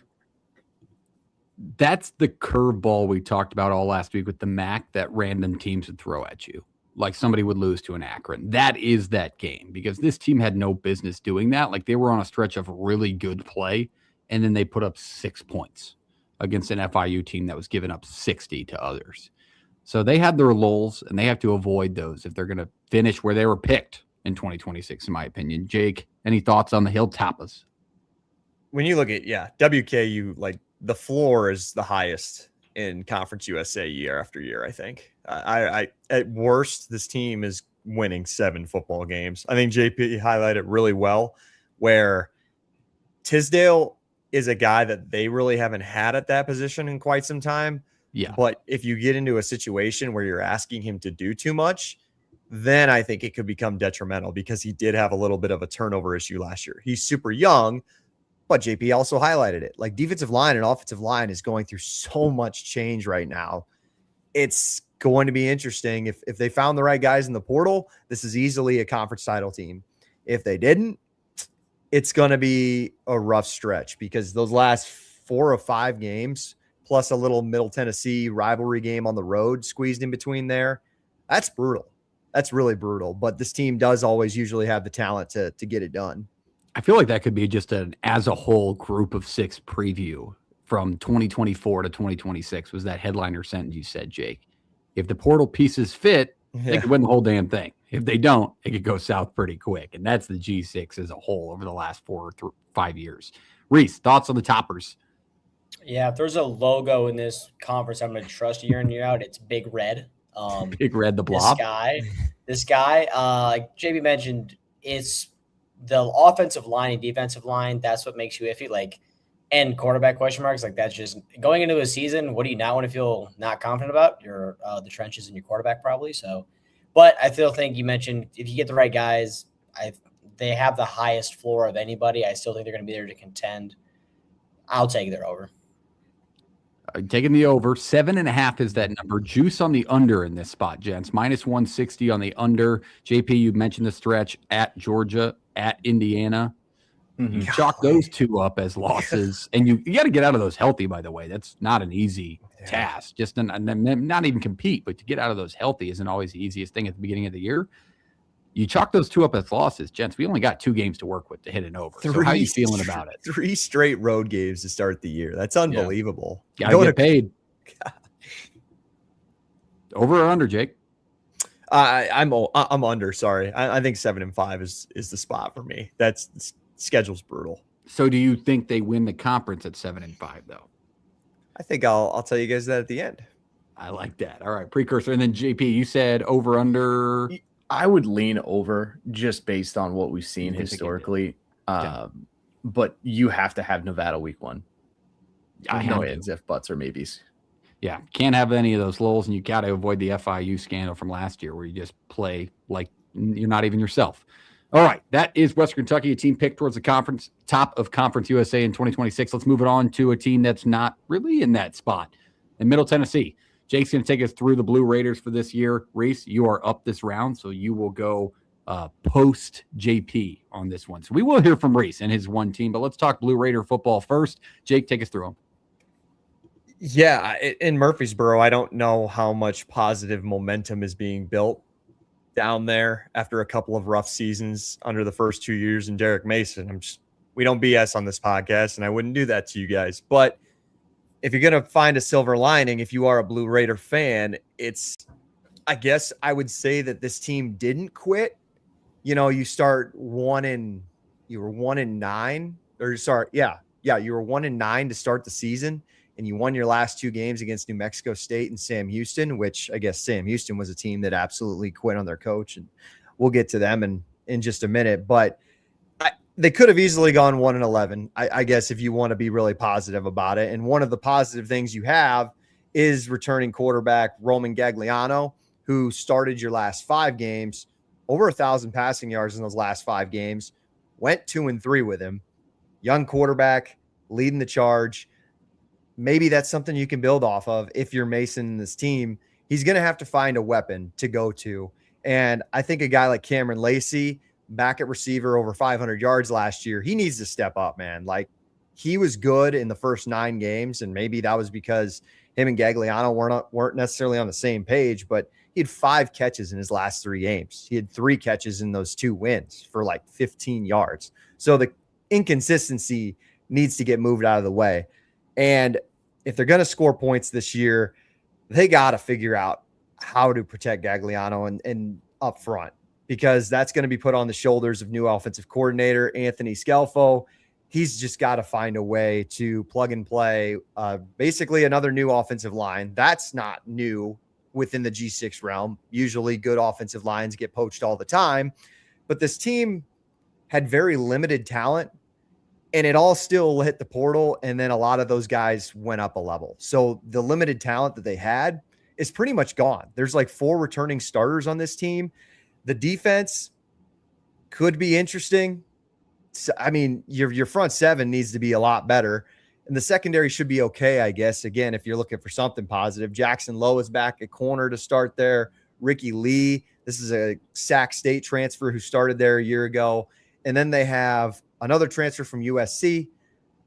That's the curveball we talked about all last week with the MAC that random teams would throw at you. Like somebody would lose to an Akron. That is that game because this team had no business doing that. Like they were on a stretch of really good play, and then they put up 6 points against an FIU team that was giving up 60 to others. So they had their lulls, and they have to avoid those if they're going to finish where they were picked in 2026, in my opinion. Jake, any thoughts on the Hilltoppers? When you look at, WKU, like the floor is the highest in Conference USA year after year, I think. I at worst, this team is winning 7 football games. I think JP highlighted really well where Tisdale is a guy that they really haven't had at that position in quite some time. Yeah. But if you get into a situation where you're asking him to do too much, then I think it could become detrimental because he did have a little bit of a turnover issue last year. He's super young, but JP also highlighted it. Like defensive line and offensive line is going through so much change right now. It's going to be interesting. If they found the right guys in the portal, this is easily a conference title team. If they didn't, it's going to be a rough stretch because those last 4 or 5 games, plus a little Middle Tennessee rivalry game on the road squeezed in between there, that's brutal. That's really brutal. But this team does always usually have the talent to get it done. I feel like that could be just an as a whole group of 6 preview from 2024 to 2026 was that headliner sentence you said, Jake. If the portal pieces fit, they could win the whole damn thing. If they don't, it could go south pretty quick. And that's the G6 as a whole over the last 4 or 5 years. Reese, thoughts on the Toppers? Yeah, if there's a logo in this conference I'm going to trust year in, year out, it's Big Red. Big Red the Blob? This guy, like JB mentioned, it's the offensive line and defensive line. That's what makes you iffy. Like, and quarterback question marks. Like, that's just going into a season. What do you not want to feel not confident about? Your the trenches and your quarterback probably. So, but I still think you mentioned if you get the right guys, they have the highest floor of anybody. I still think they're going to be there to contend. I'll take their over. Taking the over. 7.5 is that number. Juice on the under in this spot, gents. -160 on the under. JP, you mentioned the stretch at Georgia, at Indiana. You chalk those two up as losses, and you got to get out of those healthy, by the way. That's not an easy task. Just not even compete, but to get out of those healthy isn't always the easiest thing at the beginning of the year. You chalk those two up as losses, gents. We only got 2 games to work with to hit an over. So how are you feeling about it? 3 straight road games to start the year. That's unbelievable. Gotta get paid. Over or under, Jake? I'm under. Sorry, I think 7-5 is the spot for me. That's schedule's brutal. So do you think they win the conference at 7-5 though? I think I'll tell you guys that at the end. I like that. All right, precursor. And then JP, you said over under. I would lean over just based on what we've seen historically. But you have to have Nevada week 1. No ifs, if buts, or maybes. Yeah, can't have any of those lulls, and you got to avoid the FIU scandal from last year where you just play like you're not even yourself. All right, that is Western Kentucky, a team picked towards the conference, top of Conference USA in 2026. Let's move it on to a team that's not really in that spot in Middle Tennessee. Jake's going to take us through the Blue Raiders for this year. Reese, you are up this round, so you will go post JP on this one. So we will hear from Reese and his one team, but let's talk Blue Raider football first. Jake, take us through them. Yeah, in Murfreesboro, I don't know how much positive momentum is being built down there after a couple of rough seasons under the first 2 years in Derek Mason. We don't BS on this podcast, and I wouldn't do that to you guys. But if you're going to find a silver lining, if you are a Blue Raider fan, I guess I would say that this team didn't quit. You know, you were 1-9, you were 1-9 to start the season, and you won your last 2 games against New Mexico State and Sam Houston, which I guess Sam Houston was a team that absolutely quit on their coach, and we'll get to them in just a minute. But they could have easily gone 1-11, I guess, if you want to be really positive about it. And one of the positive things you have is returning quarterback Roman Gagliano, who started your last 5 games, over 1,000 passing yards in those last 5 games, went 2-3 with him. Young quarterback, leading the charge. Maybe that's something you can build off of if you're Mason in this team. He's going to have to find a weapon to go to. And I think a guy like Cameron Lacey, back at receiver, over 500 yards last year, he needs to step up, man. Like, he was good in the first 9 games, and maybe that was because him and Gagliano weren't necessarily on the same page, but he had 5 catches in his last 3 games. He had 3 catches in those 2 wins for like 15 yards. So the inconsistency needs to get moved out of the way. And if they're going to score points this year, they got to figure out how to protect Gagliano and up front, because that's going to be put on the shoulders of new offensive coordinator Anthony Scelfo. He's just got to find a way to plug and play basically another new offensive line. That's not new within the G6 realm. Usually good offensive lines get poached all the time, but this team had very limited talent, and it all still hit the portal. And then a lot of those guys went up a level. So the limited talent that they had is pretty much gone. There's like 4 returning starters on this team. The defense could be interesting. So, I mean, your front 7 needs to be a lot better, and the secondary should be okay, I guess. Again, if you're looking for something positive, Jackson Lowe is back at corner to start there. Ricky Lee, this is a Sac State transfer who started there a year ago. And then they have another transfer from USC,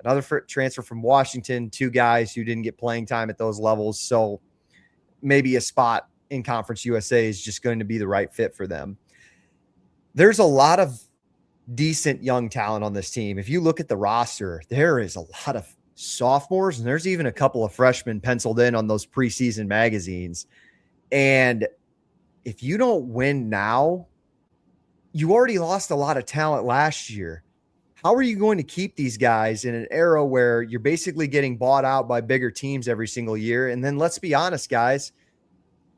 another transfer from Washington, 2 guys who didn't get playing time at those levels. So maybe a spot in Conference USA is just going to be the right fit for them. There's a lot of decent young talent on this team. If you look at the roster, there is a lot of sophomores, and there's even a couple of freshmen penciled in on those preseason magazines. And if you don't win now, you already lost a lot of talent last year. How are you going to keep these guys in an era where you're basically getting bought out by bigger teams every single year? And then let's be honest, guys,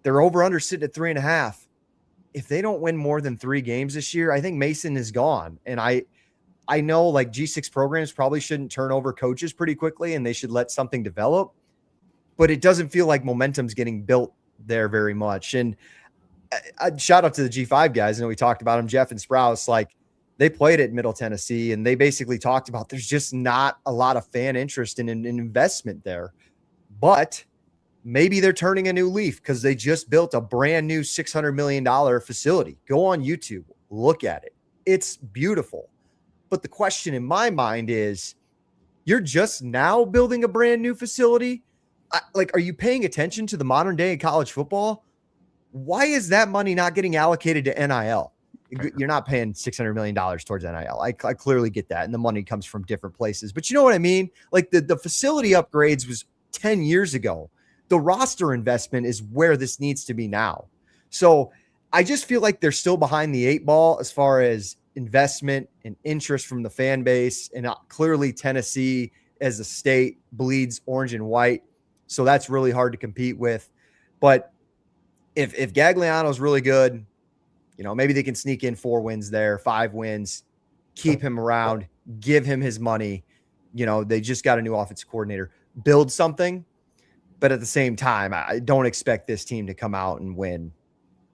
they're over under sitting at 3.5. If they don't win more than 3 games this year, I think Mason is gone. And I know like G6 programs probably shouldn't turn over coaches pretty quickly, and they should let something develop, but it doesn't feel like momentum's getting built there very much. And shout out to the G5 guys. I know we talked about them, Jeff and Sprouse, like they played at Middle Tennessee, and they basically talked about there's just not a lot of fan interest in an investment there. But maybe they're turning a new leaf because they just built a brand new $600 million facility. Go on YouTube, look at it. It's beautiful. But the question in my mind is, you're just now building a brand new facility? Are you paying attention to the modern day in college football? Why is that money not getting allocated to NIL? You're not paying $600 million towards NIL. I clearly get that. And the money comes from different places. But you know what I mean? Like the facility upgrades was 10 years ago. The roster investment is where this needs to be now. So I just feel like they're still behind the 8 ball as far as investment and interest from the fan base. And clearly Tennessee as a state bleeds orange and white. So that's really hard to compete with. But if Gagliano's really good, maybe they can sneak in 4 wins there, 5 wins, keep him around, give him his money. They just got a new offensive coordinator, build something. But at the same time, I don't expect this team to come out and win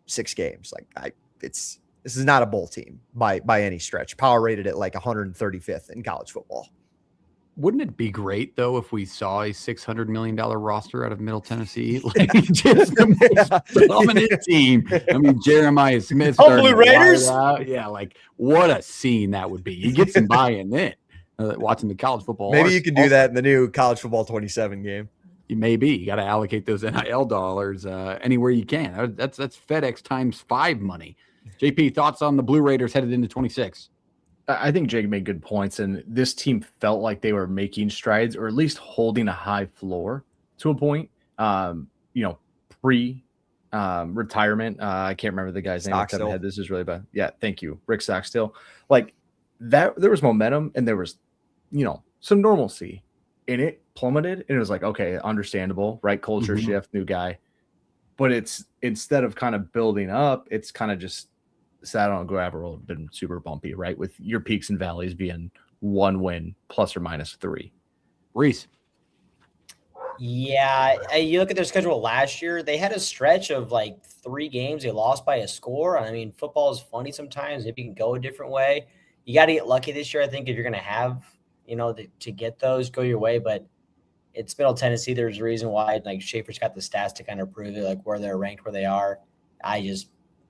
6 games. This is not a bowl team by any stretch. Power rated at like 135th in college football. Wouldn't it be great though if we saw a $600 million roster out of Middle Tennessee, like just the most dominant team? I mean, Jeremiah Smith, Blue Raiders. Yeah, like what a scene that would be. You get some buy-in then. Watching the college football. Maybe you can do that in the new college football 27 game. Maybe you got to allocate those NIL dollars anywhere you can. That's FedEx times 5 money. JP, thoughts on the Blue Raiders headed into 26? I think Jake made good points, and this team felt like they were making strides, or at least holding a high floor to a point. Pre retirement. I can't remember the guy's name off the top of my head. This is really bad. Yeah, thank you, Rick Stockstill. Like that, there was momentum, and there was, some normalcy, and it plummeted, and it was like, okay, understandable, right? Culture shift, new guy, but it's instead of kind of building up, it's kind of just sat on a gravel, been super bumpy, right? With your peaks and valleys being 1 win plus or minus 3. Reese. Yeah, you look at their schedule last year, they had a stretch of like 3 games they lost by a score. I mean, football is funny sometimes. Maybe you can go a different way. You got to get lucky this year, I think, if you're going to have, to get those, go your way. But it's Middle Tennessee. There's a reason why, like, Schaefer's got the stats to kind of prove it, like where they're ranked, where they are.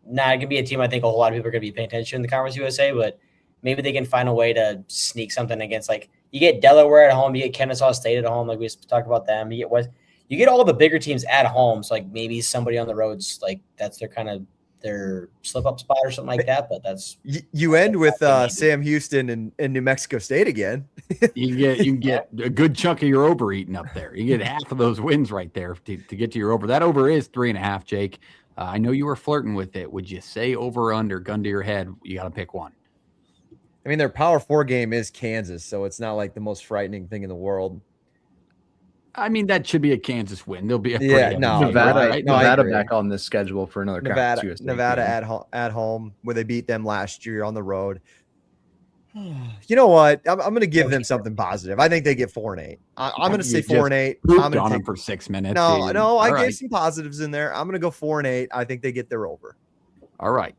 It could be a team I think a whole lot of people are going to be paying attention in the Conference USA, but maybe they can find a way to sneak something against, like, you get Delaware at home, you get Kennesaw State at home, like we talked about them. You get all the bigger teams at home. So, like, maybe somebody on the roads, like, that's their slip-up spot or something like that, but that's... You end with Sam Houston and New Mexico State again. You can get a good chunk of your over eaten up there. You get half of those wins right there to get to your over. That over is 3.5, Jake. I know you were flirting with it. Would you say over or under? Gun to your head. You got to pick one. I mean, their Power 4 game is Kansas, so it's not like the most frightening thing in the world. I mean, that should be a Kansas win. There'll be Nevada, right? Nevada back on this schedule for another Nevada at home where they beat them last year on the road. You know what? I'm going to give them something positive. I think they get 4-8. I'm going to say 4-8. I'm going to take them for 6 minutes. No, I gave some positives in there. I'm going to go 4-8. I think they get their over. All right.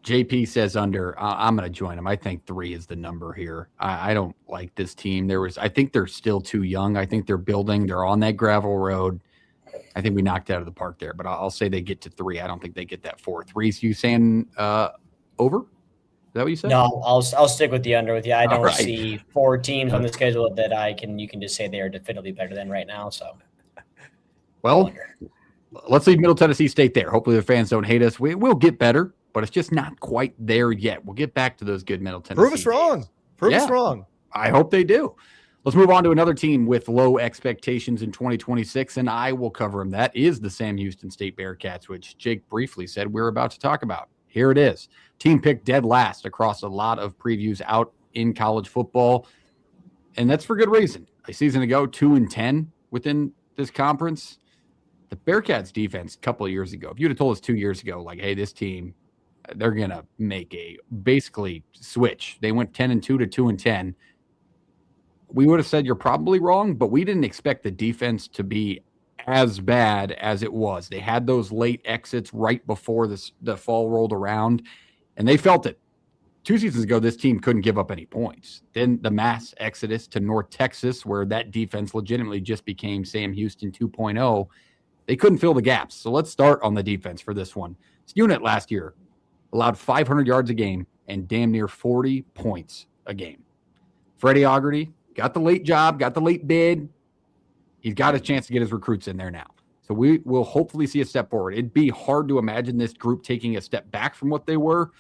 JP says under. I'm going to join him. I think 3 is the number here. I don't like this team. I think they're still too young. I think they're building. They're on that gravel road. I think we knocked it out of the park there, but I'll say they get to 3. I don't think they get that 4. 3. So you saying over? Is that what you said? No, I'll stick with the under with you. I don't see 4 teams on the schedule that you can just say they are definitively better than right now. So, well, let's leave Middle Tennessee State there. Hopefully the fans don't hate us. We'll get better, but it's just not quite there yet. We'll get back to those good Middle Tennessee. Prove us wrong. Prove us wrong. I hope they do. Let's move on to another team with low expectations in 2026, and I will cover them. That is the Sam Houston State Bearcats, which Jake briefly said we're about to talk about. Here it is. Team picked dead last across a lot of previews out in college football, and that's for good reason. A season ago, 2-10 within this conference. The Bearcats defense a couple of years ago, if you'd have told us 2 years ago, like, hey, this team, they're going to make a basically switch. They went 10-2 to 2-10. We would have said you're probably wrong, but we didn't expect the defense to be as bad as it was. They had those late exits right before the fall rolled around, and they felt it. 2 seasons ago, this team couldn't give up any points. Then the mass exodus to North Texas, where that defense legitimately just became Sam Houston 2.0. They couldn't fill the gaps. So let's start on the defense for this one. This unit last year allowed 500 yards a game and damn near 40 points a game. Freddie Augerty got the late job, got the late bid. He's got a chance to get his recruits in there now. So we will hopefully see a step forward. It'd be hard to imagine this group taking a step back from what they were.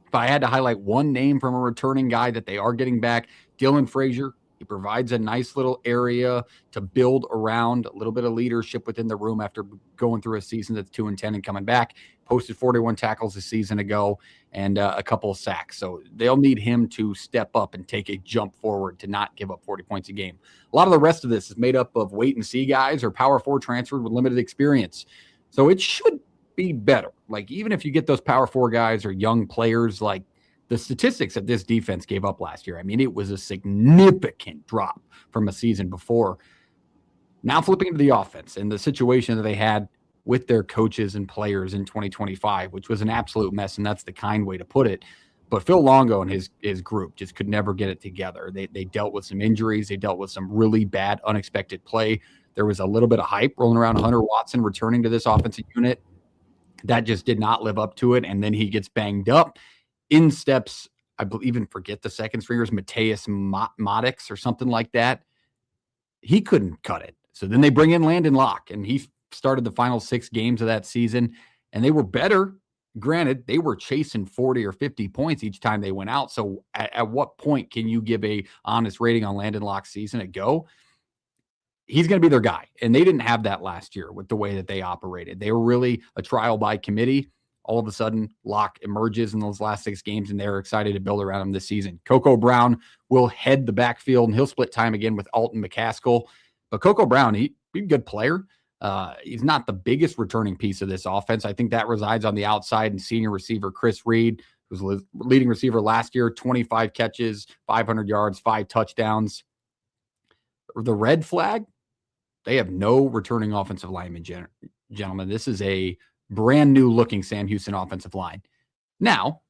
If I had to highlight one name from a returning guy that they are getting back, Dylan Frazier. He provides a nice little area to build around, a little bit of leadership within the room after going through a season that's 2-10 and coming back. Posted 41 tackles a season ago and a couple of sacks. So they'll need him to step up and take a jump forward to not give up 40 points a game. A lot of the rest of this is made up of wait and see guys or Power 4 transferred with limited experience. So it should be better. Like, even if you get those Power 4 guys or young players, like the statistics that this defense gave up last year, I mean, it was a significant drop from a season before. Now flipping into the offense and the situation that they had with their coaches and players in 2025, which was an absolute mess, and that's the kind way to put it. But Phil Longo and his group just could never get it together. They dealt with some injuries. They dealt with some really bad, unexpected play. There was a little bit of hype rolling around Hunter Watson returning to this offensive unit. That just did not live up to it, and then he gets banged up. In steps, I even forget the second stringers, Mateus Modix or something like that. He couldn't cut it. So then they bring in Landon Locke, and he started the final 6 games of that season, and they were better. Granted, they were chasing 40 or 50 points each time they went out. So at what point can you give a honest rating on Landon Locke's season at go? He's going to be their guy. And they didn't have that last year with the way that they operated. They were really a trial by committee. All of a sudden, Locke emerges in those last 6 games, and they're excited to build around him this season. Coco Brown will head the backfield, and he'll split time again with Alton McCaskill. But Coco Brown, he's a good player. He's not the biggest returning piece of this offense. I think that resides on the outside and senior receiver Chris Reed, who was leading receiver last year, 25 catches, 500 yards, 5 touchdowns. The red flag, they have no returning offensive linemen, gentlemen. This is a brand new looking Sam Houston offensive line. Now,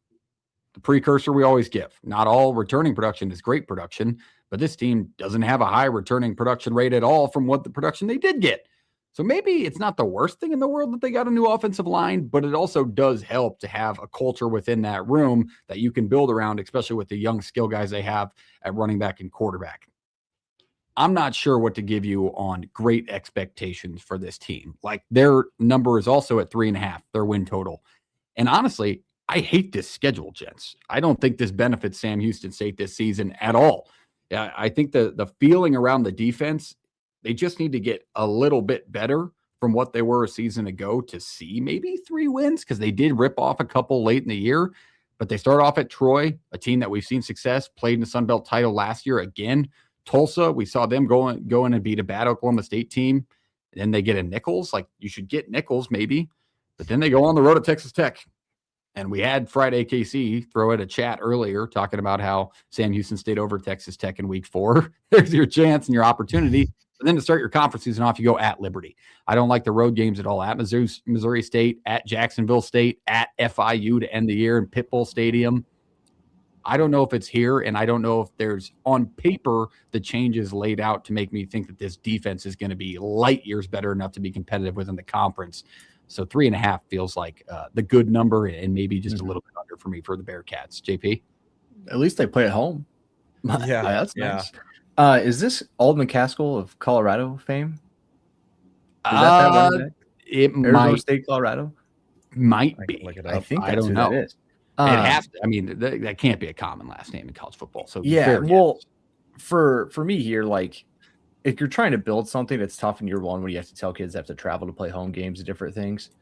the precursor we always give. Not all returning production is great production, but this team doesn't have a high returning production rate at all from what the production they did get. So maybe it's not the worst thing in the world that they got a new offensive line, but it also does help to have a culture within that room that you can build around, especially with the young skill guys they have at running back and quarterback. I'm not sure what to give you on great expectations for this team. Like, their number is also at 3.5, their win total. And honestly, I hate this schedule, gents. I don't think this benefits Sam Houston State this season at all. I think the feeling around the defense, they just need to get a little bit better from what they were a season ago to see maybe 3 wins, because they did rip off a couple late in the year. But they start off at Troy, a team that we've seen success, played in the Sun Belt title last year again. Tulsa, we saw them go in and beat a bad Oklahoma State team. Then they get a Nichols. Like, you should get Nichols maybe. But then they go on the road to Texas Tech. And we had Friday KC throw at a chat earlier talking about how Sam Houston State over Texas Tech in week 4. There's your chance and your opportunity. And then to start your conference season off, you go at Liberty. I don't like the road games at all. At Missouri State, at Jacksonville State, at FIU to end the year in Pitbull Stadium. I don't know if it's here, and I don't know if there's on paper the changes laid out to make me think that this defense is going to be light years better enough to be competitive within the conference. So 3.5 feels like the good number, and maybe just a little bit under for me for the Bearcats. JP? At least they play at home. Yeah, that's yeah. Nice. Is this Alton McCaskill of Colorado fame? Is that running back? It Arizona might State, Colorado? Might I be. can look it up. I think I that's don't who know. that is. It has to. I mean, that can't be a common last name in college football. So Yeah, fair well, guess. for me here, like, if you're trying to build something that's tough in year one, when you have to tell kids they have to travel to play home games and different things,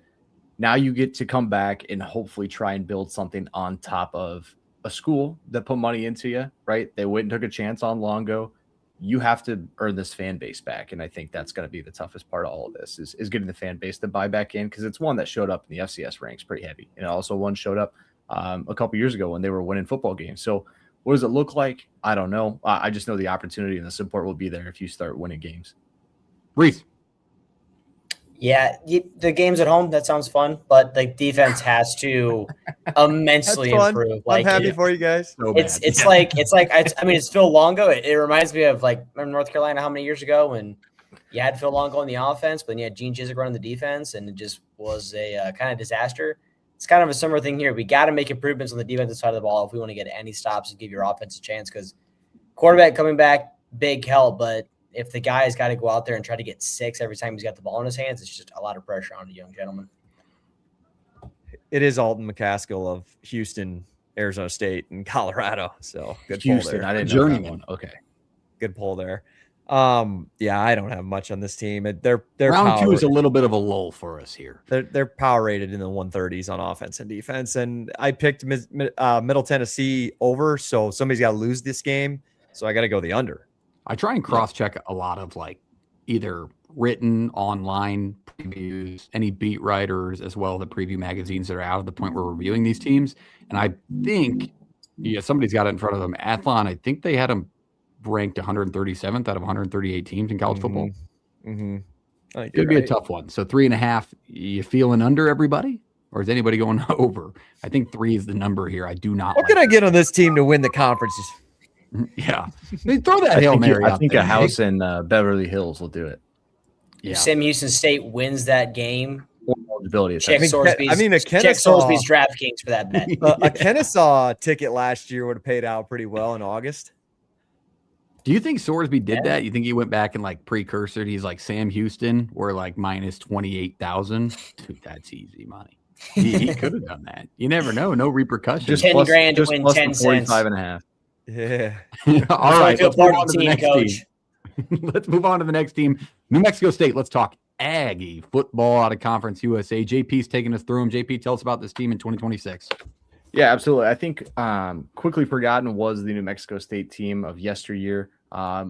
now you get to come back and hopefully try and build something on top of a school that put money into you, right? They went and took a chance on Longo. You have to earn this fan base back, and I think that's going to be the toughest part of all of this is getting the fan base to buy back in, because it's one that showed up in the FCS ranks pretty heavy, and also one showed up a couple years ago when they were winning football games. So what does it look like? I don't know. I just know the opportunity and the support will be there if you start winning games. Reese. Yeah, the games at home, that sounds fun, but the defense has to immensely improve. I'm happy for you guys. So It's bad. it's like I mean, it's Phil Longo. It reminds me of like remember North Carolina how many years ago when you had Phil Longo on the offense, but then you had Gene Chizik running the defense, and it just was a kind of disaster. It's kind of a similar thing here. We got to make improvements on the defensive side of the ball if we want to get any stops and give your offense a chance. Because quarterback coming back, big help, but if the guy's got to go out there and try to get 6 every time he's got the ball in his hands, it's just a lot of pressure on the young gentleman. It is Alton McCaskill of Houston, Arizona State, and Colorado. So good Houston, pull there. I didn't Journeyman. know that one. Okay. Good pull there. Yeah, I don't have much on this team. They're Round 2 is a little bit of a lull for us here. They're power rated in the 130s on offense and defense, and I picked Middle Tennessee over, so somebody's got to lose this game, so I got to go the under. I try and cross-check a lot of like either written, online previews, any beat writers, as well as the preview magazines that are out at the point where we're reviewing these teams. And I think, somebody's got it in front of them. Athlon, I think they had them ranked 137th out of 138 teams in college football. It could be a tough one. So 3.5, you feeling under everybody? Or is anybody going over? I think 3 is the number here. I do not. What can I get on this team to win the conference? Yeah. They throw that Hail Mary. I think a house in Beverly Hills will do it. Yeah. If Sam Houston State wins that game, eligibility. Check Sorsby's DraftKings for that bet. A Kennesaw ticket last year would have paid out pretty well in August. Do you think Sorsby did that? You think he went back and like precursored? He's like Sam Houston, or like minus 28,000. Dude, that's easy money. He could have done that. You never know. No repercussions. Just 10 grand to win 10 cents. 45.5. Yeah. All right. Let's move on to the next team. Let's move on to the next team. New Mexico State. Let's talk Aggie football out of Conference USA. JP's taking us through them. JP, tell us about this team in 2026. Yeah, absolutely. I think quickly forgotten was the New Mexico State team of yesteryear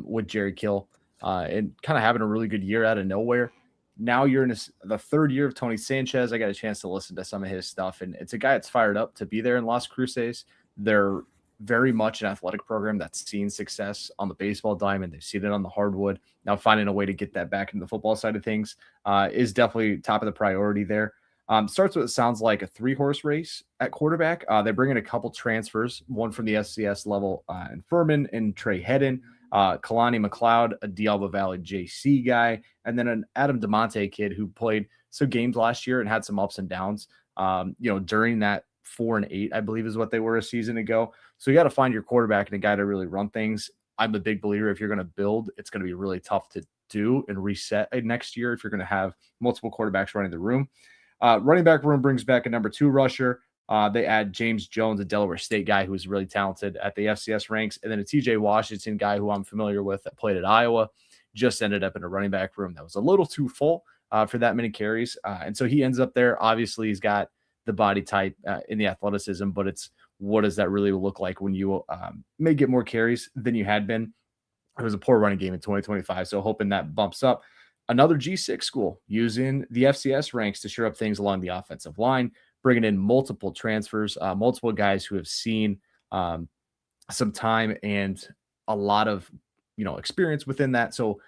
with Jerry Kill and kind of having a really good year out of nowhere. Now you're in the third year of Tony Sanchez. I got a chance to listen to some of his stuff, and it's a guy that's fired up to be there in Las Cruces. They're very much an athletic program that's seen success on the baseball diamond. They've seen it on the hardwood. Now finding a way to get that back into the football side of things is definitely top of the priority there. Starts with, it sounds like, a 3-horse race at quarterback. They bring in a couple transfers, one from the SCS level in Furman and Trey Hedden, Kalani McLeod, a Diablo Valley JC guy, and then an Adam DeMonte kid who played some games last year and had some ups and downs, during that 4-8, I believe is what they were a season ago. So you got to find your quarterback and a guy to really run things. I'm a big believer if you're going to build, it's going to be really tough to do and reset next year if you're going to have multiple quarterbacks running the room. Running back room brings back a number 2 rusher. They add James Jones, a Delaware State guy who is really talented at the FCS ranks, and then a TJ Washington guy who I'm familiar with that played at Iowa, just ended up in a running back room that was a little too full for that many carries. And so he ends up there. Obviously, he's got the body type in the athleticism, but it's what does that really look like when you may get more carries than you had been. It was a poor running game in 2025, so hoping that bumps up. Another G6 school using the FCS ranks to shore up things along the offensive line, bringing in multiple transfers, multiple guys who have seen some time and a lot of experience within that. So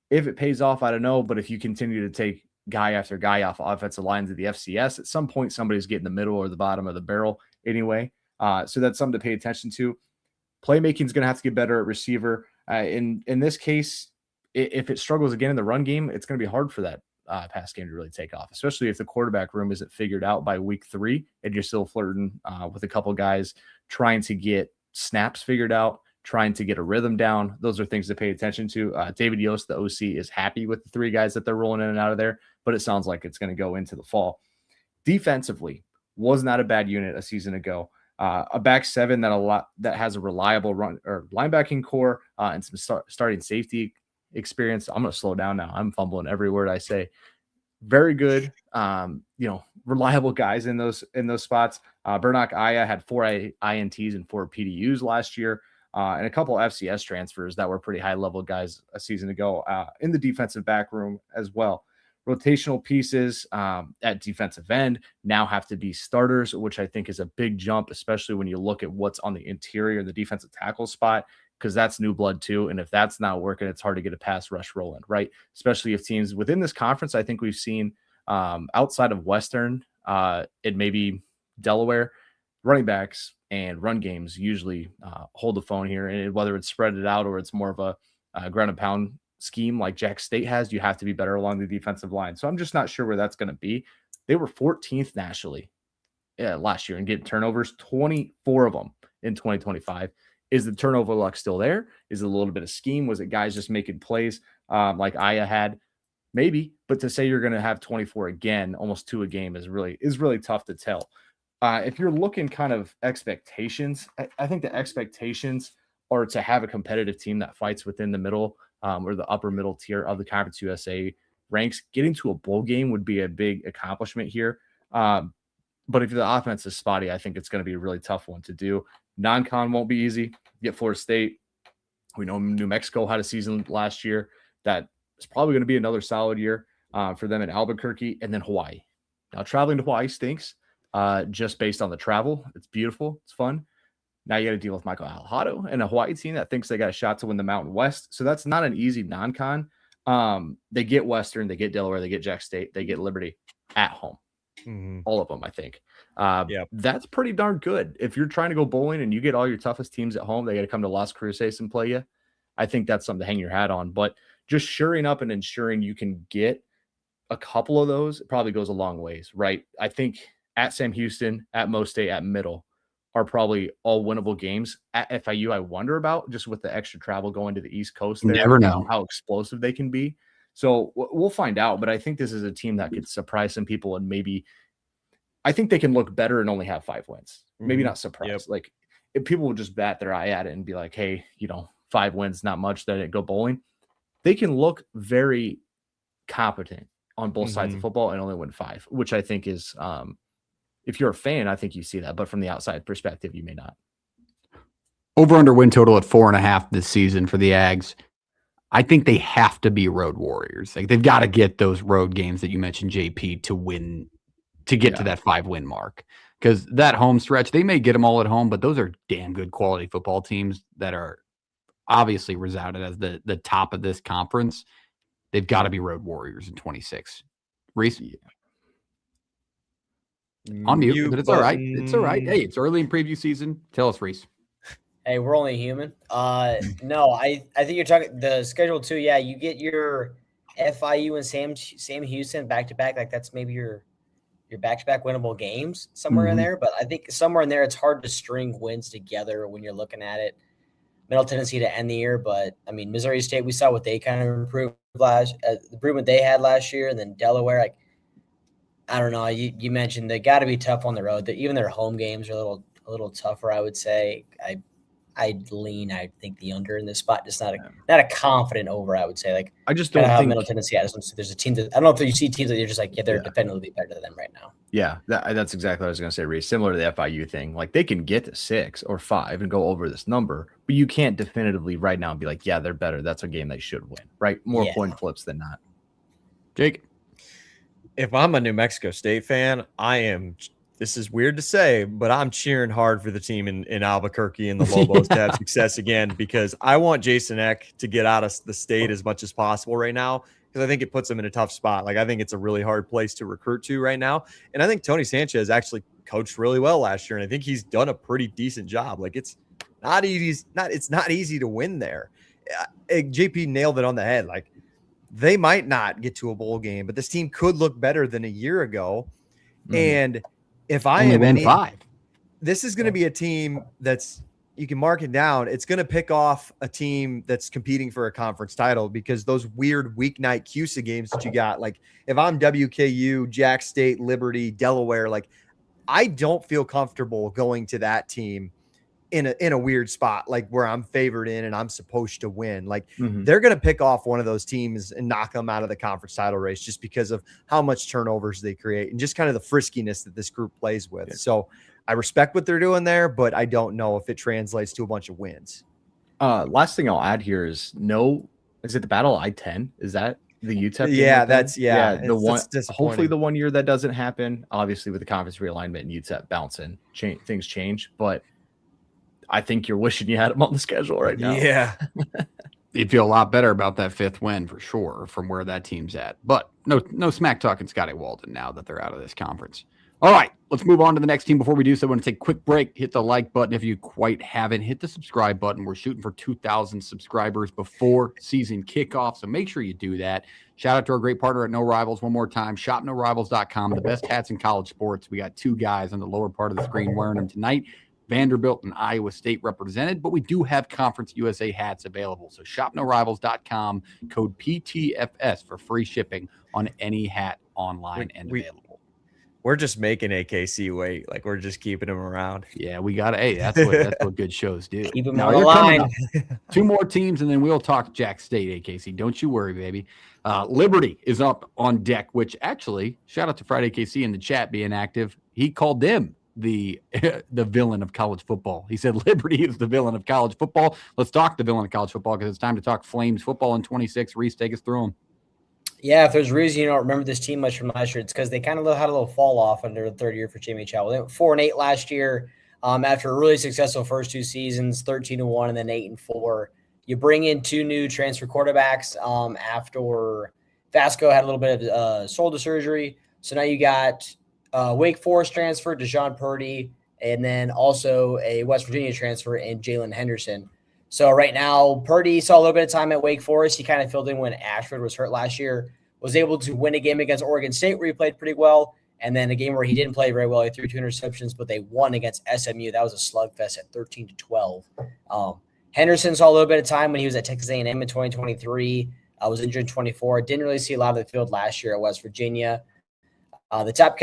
if it pays off, I don't know, but if you continue to take guy after guy off offensive lines of the FCS, at some point somebody's getting the middle or the bottom of the barrel anyway. So that's something to pay attention to. Playmaking is going to have to get better at receiver. In this case, if it struggles again in the run game, it's going to be hard for that pass game to really take off, especially if the quarterback room isn't figured out by week 3 and you're still flirting with a couple guys trying to get snaps figured out, trying to get a rhythm down. Those are things to pay attention to. David Yost, the OC, is happy with the 3 guys that they're rolling in and out of there, but it sounds like it's going to go into the fall. Defensively, was not a bad unit a season ago. A back 7 that has a reliable run or linebacking core and some starting safety experience. I'm going to slow down now. I'm fumbling every word I say. Very good, reliable guys in those spots. Burnock Aya had 4 INTs and 4 PDUs last year, and a couple FCS transfers that were pretty high level guys a season ago in the defensive back room as well. Rotational pieces at defensive end now have to be starters, which I think is a big jump, especially when you look at what's on the interior, the defensive tackle spot. because that's new blood too. And if that's not working, it's hard to get a pass rush rolling, right? Especially if teams within this conference, I think we've seen outside of Western, it may be Delaware, running backs and run games usually hold the phone here. And whether it's spread it out or it's more of a ground and pound scheme like Jax State has, you have to be better along the defensive line. So I'm just not sure where that's going to be. They were 14th nationally last year and getting turnovers, 24 of them in 2025. Is the turnover luck still there? Is it a little bit of scheme? Was it guys just making plays like Aya had? Maybe, but to say you're going to have 24 again, almost 2 a game is really tough to tell. If you're looking kind of expectations, I think the expectations are to have a competitive team that fights within the middle or the upper middle tier of the Conference USA ranks. Getting to a bowl game would be a big accomplishment here. But if the offense is spotty, I think it's going to be a really tough one to do. Non-con won't be easy. Get Florida State. We know New Mexico had a season last year that is probably going to be another solid year for them in Albuquerque, and then Hawaii. Now, traveling to Hawaii stinks just based on the travel. It's beautiful. It's fun. Now you got to deal with Michael Alejado and a Hawaii team that thinks they got a shot to win the Mountain West. So that's not an easy non-con. They get Western, they get Delaware, they get Jax State, they get Liberty at home. Mm-hmm. All of them, I think. That's pretty darn good. If you're trying to go bowling and you get all your toughest teams at home, they got to come to Las Cruces and play you. I think that's something to hang your hat on. But just shoring up and ensuring you can get a couple of those, it probably goes a long ways, right? I think at Sam Houston, at Mo State, at Middle are probably all winnable games. At FIU, I wonder about just with the extra travel going to the East Coast. There, never know how explosive they can be. So we'll find out. But I think this is a team that could surprise some people, and maybe I think they can look better and only have 5 wins. Maybe not surprise. Yep. Like if people will just bat their eye at it and be like, hey, 5 wins, not much, that it go bowling. They can look very competent on both sides of football and only win 5, which I think is, if you're a fan, I think you see that. But from the outside perspective, you may not. Over under win total at 4.5 this season for the Ags. I think they have to be road warriors. Like they've got to get those road games that you mentioned, JP, to win, to get to that 5-win mark. Because that home stretch, they may get them all at home, but those are damn good quality football teams that are obviously resounded as the top of this conference. They've got to be road warriors in 26. Reese? On mute, but it's all right. It's all right. Hey, it's early in preview season. Tell us, Reese. Hey, we're only human. No, I think you're talking the schedule too. Yeah, you get your FIU and Sam Houston back to back. Like that's maybe your back to back winnable games somewhere in there. But I think somewhere in there, it's hard to string wins together when you're looking at it. Middle Tennessee to end the year, but I mean Missouri State. We saw what they kind of improved the improvement they had last year, and then Delaware. Like I don't know. You mentioned they got to be tough on the road. Even their home games are a little tougher. I would say. I think the under in this spot, just not a confident over. I would say like I just don't think Middle Tennessee. There's a team that I don't know if you see teams that you're just like they're definitively better than them right now. Yeah, that's exactly what I was going to say. Reese, similar to the FIU thing, like they can get to 6 or 5 and go over this number, but you can't definitively right now be like, yeah, they're better. That's a game they should win, right? More coin flips than not. Jake, if I'm a New Mexico State fan, I am. This is weird to say, but I'm cheering hard for the team in Albuquerque and the Lobos to have success again because I want Jason Eck to get out of the state as much as possible right now because I think it puts him in a tough spot. Like I think it's a really hard place to recruit to right now. And I think Tony Sanchez actually coached really well last year, and I think he's done a pretty decent job. Like it's not easy. It's not easy to win there. JP nailed it on the head. Like they might not get to a bowl game, but this team could look better than a year ago. And if I am in 5, this is going to be a team that's you can mark it down. It's going to pick off a team that's competing for a conference title because those weird weeknight CUSA games that you got, like if I'm WKU, Jax State, Liberty, Delaware, like I don't feel comfortable going to that team in a weird spot, like where I'm favored in and I'm supposed to win. Like they're going to pick off one of those teams and knock them out of the conference title race just because of how much turnovers they create and just kind of the friskiness that this group plays with. So I respect what they're doing there, but I don't know if it translates to a bunch of wins. Last thing I'll add here is is it the Battle I-10? Is that the UTEP? Yeah, the one. Hopefully the 1 year that doesn't happen. Obviously with the conference realignment and UTEP bouncing, things change, but I think you're wishing you had them on the schedule right now. Yeah. You'd feel a lot better about that 5th win for sure from where that team's at. But no smack talking Scotty Walden now that they're out of this conference. All right, let's move on to the next team. Before we do so, I want to take a quick break. Hit the like button if you quite haven't. Hit the subscribe button. We're shooting for 2,000 subscribers before season kickoff, so make sure you do that. Shout out to our great partner at No Rivals one more time. ShopNoRivals.com, the best hats in college sports. We got 2 guys on the lower part of the screen wearing them tonight. Vanderbilt and Iowa State represented, but we do have Conference USA hats available. So ShopNoRivals.com, code PTFS for free shipping on any hat online and available. We're just making AKC wait. Like, we're just keeping them around. Yeah, we got to. Hey, that's what good shows do. Keep them on the line. 2 more teams, and then we'll talk Jax State, AKC. Don't you worry, baby. Liberty is up on deck, which actually, shout out to Friday AKC in the chat being active. He called them the villain of college football. He said Liberty is the villain of college football. Let's talk the villain of college football because it's time to talk Flames football in 26. Reese, take us through them. Yeah, if there's a reason you don't remember this team much from last year, it's because they kind of had a little fall off under the third year for Jimmy Chapel. They went 4-8 last year after a really successful first 2 seasons, 13-1 and then 8-4. You bring in 2 new transfer quarterbacks after Vasco had a little bit of shoulder surgery. So now you got Wake Forest transfer, Deshaun Purdy, and then also a West Virginia transfer in Jalen Henderson. So right now, Purdy saw a little bit of time at Wake Forest. He kind of filled in when Ashford was hurt last year, was able to win a game against Oregon State where he played pretty well, and then a game where he didn't play very well. He threw 2 interceptions, but they won against SMU. That was a slugfest at 13-12. Henderson saw a little bit of time when he was at Texas A&M in 2023. Was injured in 24. Didn't really see a lot of the field last year at West Virginia. The top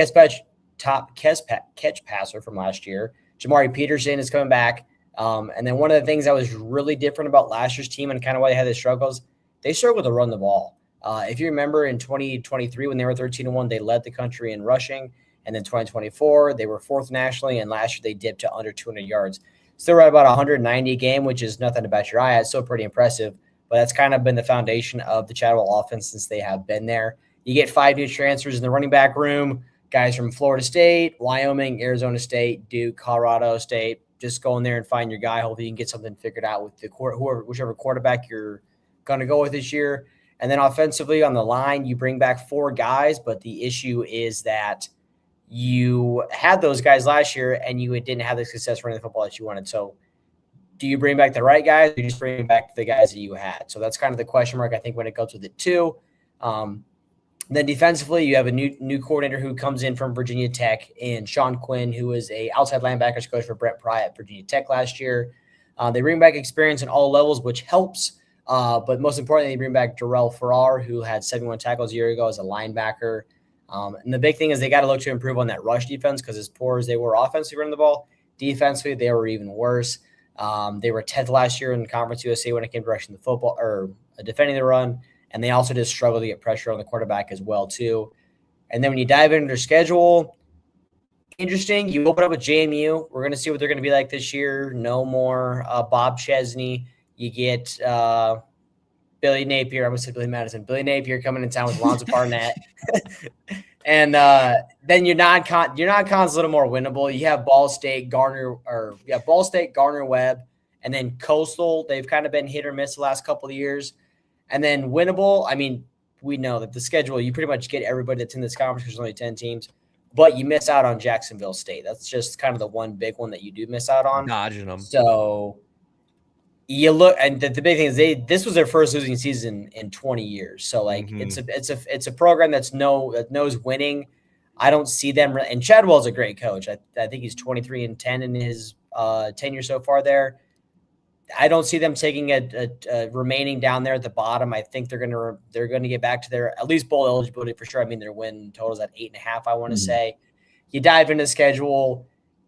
catch passer from last year, Jamari Peterson, is coming back. And then one of the things that was really different about last year's team and kind of why they had their struggles, they struggled to run the ball. If you remember in 2023 when they were 13-1, they led the country in rushing. And then 2024, they were 4th nationally. And last year they dipped to under 200 yards. Still right about 190 a game, which is nothing to bat your eye at. Still pretty impressive. But that's kind of been the foundation of the Chadwell offense since they have been there. You get 5 new transfers in the running back room, guys from Florida State, Wyoming, Arizona State, Duke, Colorado State. Just go in there and find your guy. Hopefully you can get something figured out with the whichever quarterback you're going to go with this year. And then offensively on the line, you bring back 4 guys, but the issue is that you had those guys last year and you didn't have the success running the football that you wanted. So do you bring back the right guys or you just bring back the guys that you had? So that's kind of the question mark, I think, when it goes with it too. Then defensively, you have a new coordinator who comes in from Virginia Tech, and Sean Quinn, who was a outside linebackers coach for Brett Pry at Virginia Tech last year. They bring back experience in all levels, which helps. But most importantly, they bring back Darrell Farrar, who had 71 tackles a year ago as a linebacker. And the big thing is they got to look to improve on that rush defense because as poor as they were offensively running the ball, defensively they were even worse. They were 10th last year in Conference USA when it came to rushing the football or defending the run. And they also just struggle to get pressure on the quarterback as well, too. And then when you dive into their schedule, interesting. You open up with JMU. We're going to see what they're going to be like this year. No more Bob Chesney. You get Billy Napier. I'm going to say Billy Madison. Billy Napier coming in town with Lonzo Barnett. And then your non-con's a little more winnable. You have Ball State, Garner Webb, and then Coastal. They've kind of been hit or miss the last couple of years. And then winnable, I mean, we know that the schedule, you pretty much get everybody that's in this conference because there's only 10 teams, but you miss out on Jacksonville State. That's just kind of the one big one that you do miss out on. Dodging them. So you look, and the big thing is this was their first losing season in 20 years. So like it's a program that knows winning. I don't see them, and Chadwell's a great coach. I think he's 23-10 in his tenure so far there. I don't see them taking a remaining down there at the bottom. I think they're gonna get back to their at least bowl eligibility for sure. I mean, their win totals at 8.5. I want to say. You dive into the schedule,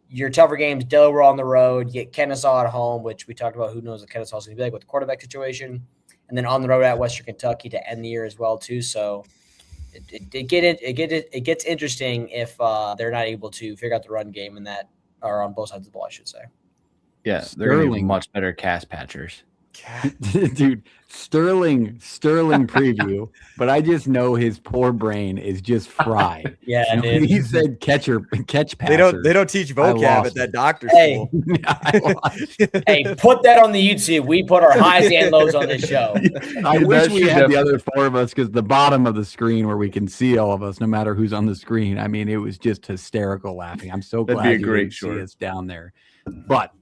your tougher games: Delaware on the road, you get Kennesaw at home, which we talked about. Who knows what Kennesaw's gonna be like with the quarterback situation, and then on the road at Western Kentucky to end the year as well too. So it gets interesting if they're not able to figure out the run game and that are on both sides of the ball, I should say. Yeah, they're going to be much better cast patchers. Dude, sterling preview, but I just know his poor brain is just fried. Yeah, you know, dude. he said catch passer. They don't teach vocab at that doctor school. Hey, put that on the YouTube. We put our highs and lows on this show. I wish we had the other four of us, because the bottom of the screen where we can see all of us, no matter who's on the screen. I mean, it was just hysterical laughing. I'm so glad you didn't see us down there. But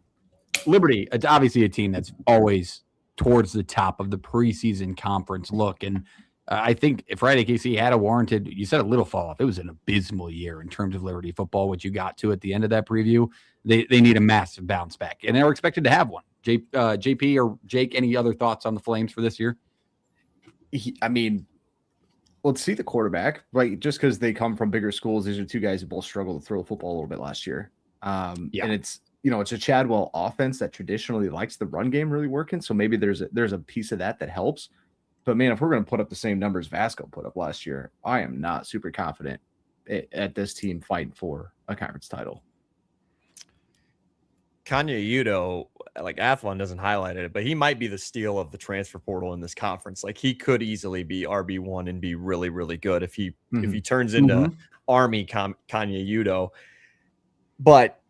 Liberty, it's obviously a team that's always towards the top of the preseason conference look. And I think if AKC had a warranted, you said a little fall off. It was an abysmal year in terms of Liberty football, what you got to at the end of that preview. They need a massive bounce back, and they're expected to have one. JP or Jake, any other thoughts on the Flames for this year? I mean, let's see the quarterback, right? Just because they come from bigger schools, these are two guys who both struggled to throw the football a little bit last year. And it's, it's a Chadwell offense that traditionally likes the run game really working. So maybe there's a piece of that helps. But man, if we're going to put up the same numbers Vasco put up last year, I am not super confident at this team fighting for a conference title. Kanye Udo, like Athlon doesn't highlight it, but he might be the steal of the transfer portal in this conference. Like he could easily be RB1 and be really, really good if he turns into Army Kanye Udo. But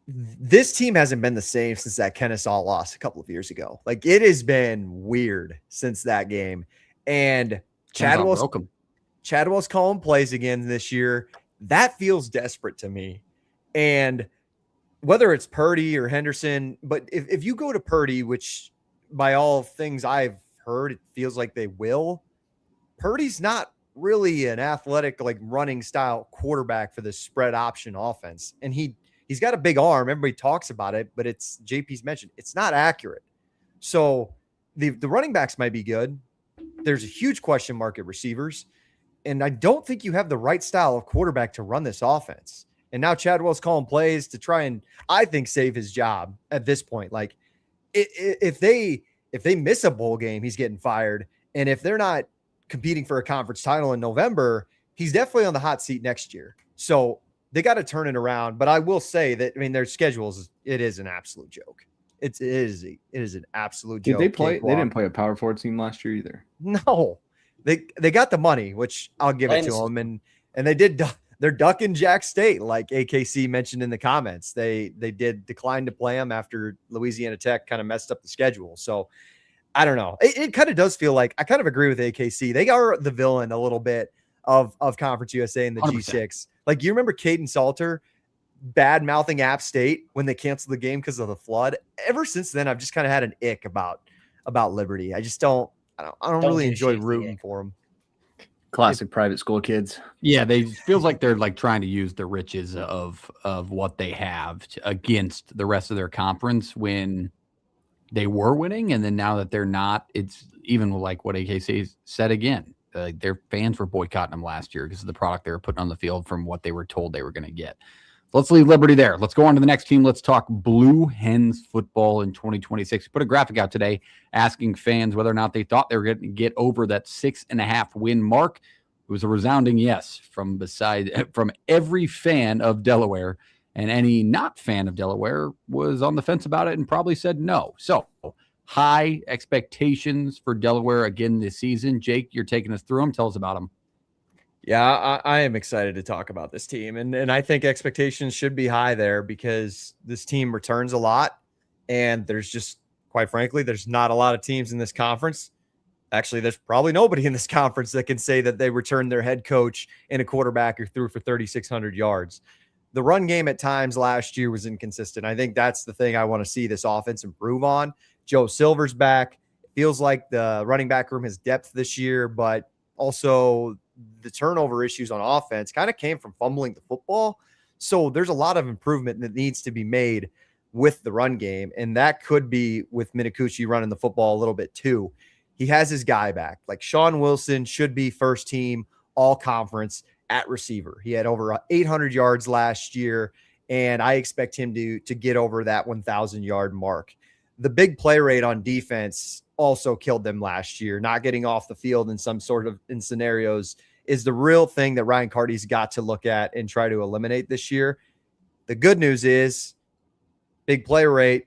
this team hasn't been the same since that Kennesaw loss a couple of years ago. Like it has been weird since that game. And Chadwell's calling plays again this year. That feels desperate to me. And whether it's Purdy or Henderson, but if you go to Purdy, which by all things I've heard, it feels like they will, Purdy's not really an athletic, like running style quarterback for the spread option offense. And he's got a big arm. Everybody talks about it, but it's JP's mentioned. It's not accurate. So the running backs might be good. There's a huge question mark at receivers. And I don't think you have the right style of quarterback to run this offense. And now Chadwell's calling plays to try and, I think, save his job at this point. Like if they miss a bowl game, he's getting fired. And if they're not competing for a conference title in November, he's definitely on the hot seat next year. So they got to turn it around. But I will say that, I mean, their schedules, it is an absolute joke. It is an absolute joke. Did they didn't play a Power 4 team last year either. No, they got the money, which I'll give it to them. And they did. They're ducking Jax State, like AKC mentioned in the comments. They did decline to play them after Louisiana Tech kind of messed up the schedule. So I don't know. It kind of does feel like, I kind of agree with AKC. They are the villain a little bit of Conference USA and the 100%. G6. Like, you remember Caden Salter bad mouthing App State when they canceled the game because of the flood? Ever since then, I've just kind of had an ick about Liberty. I just don't really enjoy rooting for them. Classic private school kids. Yeah, they feels like they're like trying to use the riches of what they have against the rest of their conference when they were winning, and then now that they're not, it's even like what AKC said again. Their fans were boycotting them last year because of the product they were putting on the field from what they were told they were going to get. Let's leave Liberty there. Let's go on to the next team. Let's talk Blue Hens football in 2026. We put a graphic out today asking fans whether or not they thought they were going to get over that 6.5 win mark. It was a resounding yes from every fan of Delaware, and any not fan of Delaware was on the fence about it and probably said no. So high expectations for Delaware again this season. Jake, you're taking us through them. Tell us about them. Yeah, I am excited to talk about this team. And I think expectations should be high there because this team returns a lot. And there's just, quite frankly, there's not a lot of teams in this conference. Actually, there's probably nobody in this conference that can say that they returned their head coach and a quarterback who threw for 3,600 yards. The run game at times last year was inconsistent. I think that's the thing I want to see this offense improve on. Joe Silver's back. It feels like the running back room has depth this year, but also the turnover issues on offense kind of came from fumbling the football. So there's a lot of improvement that needs to be made with the run game. And that could be with Minicucci running the football a little bit too. He has his guy back. Like Sean Wilson should be first team all conference at receiver. He had over 800 yards last year. And I expect him to get over that 1,000 yard mark. The big play rate on defense also killed them last year. Not getting off the field in scenarios is the real thing that Ryan Carty's got to look at and try to eliminate this year. The good news is big play rate,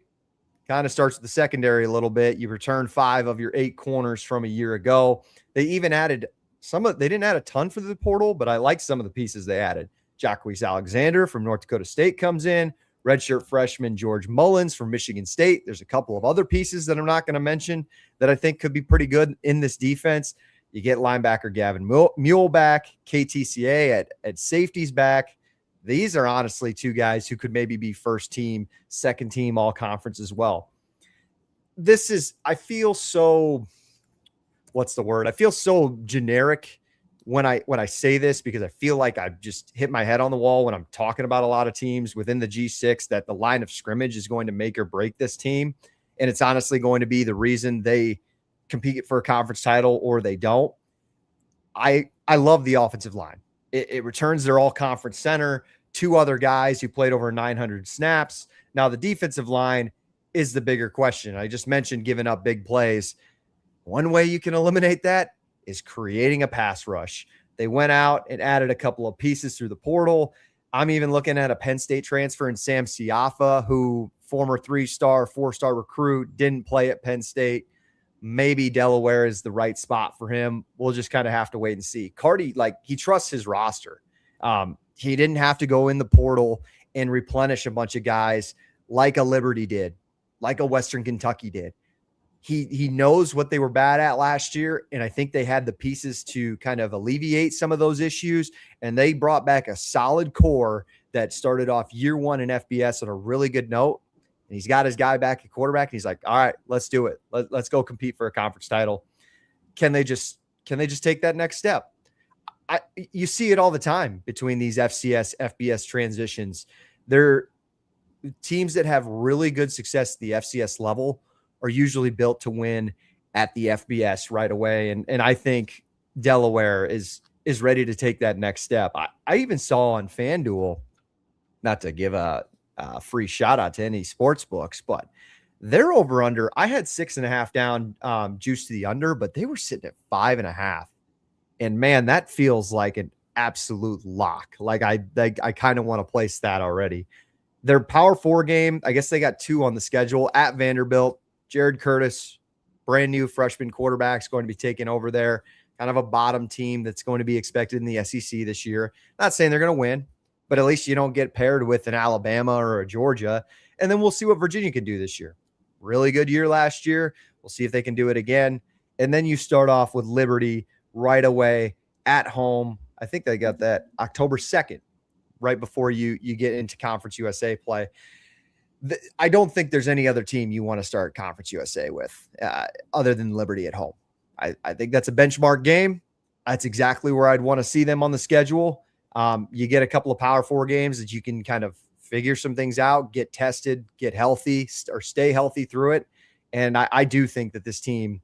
Kind of starts with the secondary a little bit. You return 5 of your 8 corners from a year ago. They even added they didn't add a ton for the portal, but I like some of the pieces they added. Jax Alexander from North Dakota State comes in. Redshirt freshman George Mullins from Michigan State. There's a couple of other pieces that I'm not going to mention that I think could be pretty good in this defense. You get linebacker Gavin Mule back, KTCA at safeties back. These are honestly 2 guys who could maybe be first team, second team, all conference as well. I feel so, what's the word? I feel so generic when I say this, because I feel like I've just hit my head on the wall when I'm talking about a lot of teams within the G6, that the line of scrimmage is going to make or break this team. And it's honestly going to be the reason they compete for a conference title or they don't. I love the offensive line. It returns their all conference center, 2 other guys who played over 900 snaps. Now the defensive line is the bigger question. I just mentioned giving up big plays. One way you can eliminate that is creating a pass rush. They went out and added a couple of pieces through the portal. I'm even looking at a Penn State transfer in Sam Siafa, who former 3-star, 4-star recruit, didn't play at Penn State. Maybe Delaware is the right spot for him. We'll just kind of have to wait and see. Cardi, he trusts his roster. He didn't have to go in the portal and replenish a bunch of guys like a Liberty did, like a Western Kentucky did. He knows what they were bad at last year, and I think they had the pieces to kind of alleviate some of those issues, and they brought back a solid core that started off year 1 in FBS on a really good note, and he's got his guy back at quarterback, and he's like, all right, let's do it. Let's go compete for a conference title. Can they just take that next step? You see it all the time between these FCS, FBS transitions. They're teams that have really good success at the FCS level are usually built to win at the FBS right away. And I think Delaware is ready to take that next step. I even saw on FanDuel, not to give a free shout out to any sports books, but they're over under. I had 6.5 down juice to the under, but they were sitting at 5.5. And man, that feels like an absolute lock. I kind of want to place that already. Their Power 4 game, I guess they got 2 on the schedule at Vanderbilt. Jared Curtis, brand new freshman quarterback, is going to be taking over there. Kind of a bottom team that's going to be expected in the SEC this year. Not saying they're going to win, but at least you don't get paired with an Alabama or a Georgia. And then we'll see what Virginia can do this year. Really good year last year. We'll see if they can do it again. And then you start off with Liberty right away at home. I think they got that October 2nd, right before you get into Conference USA play. I don't think there's any other team you want to start Conference USA with other than Liberty at home. I think that's a benchmark game. That's exactly where I'd want to see them on the schedule. You get a couple of Power 4 games that you can kind of figure some things out, get tested, get healthy, or stay healthy through it. And I do think that this team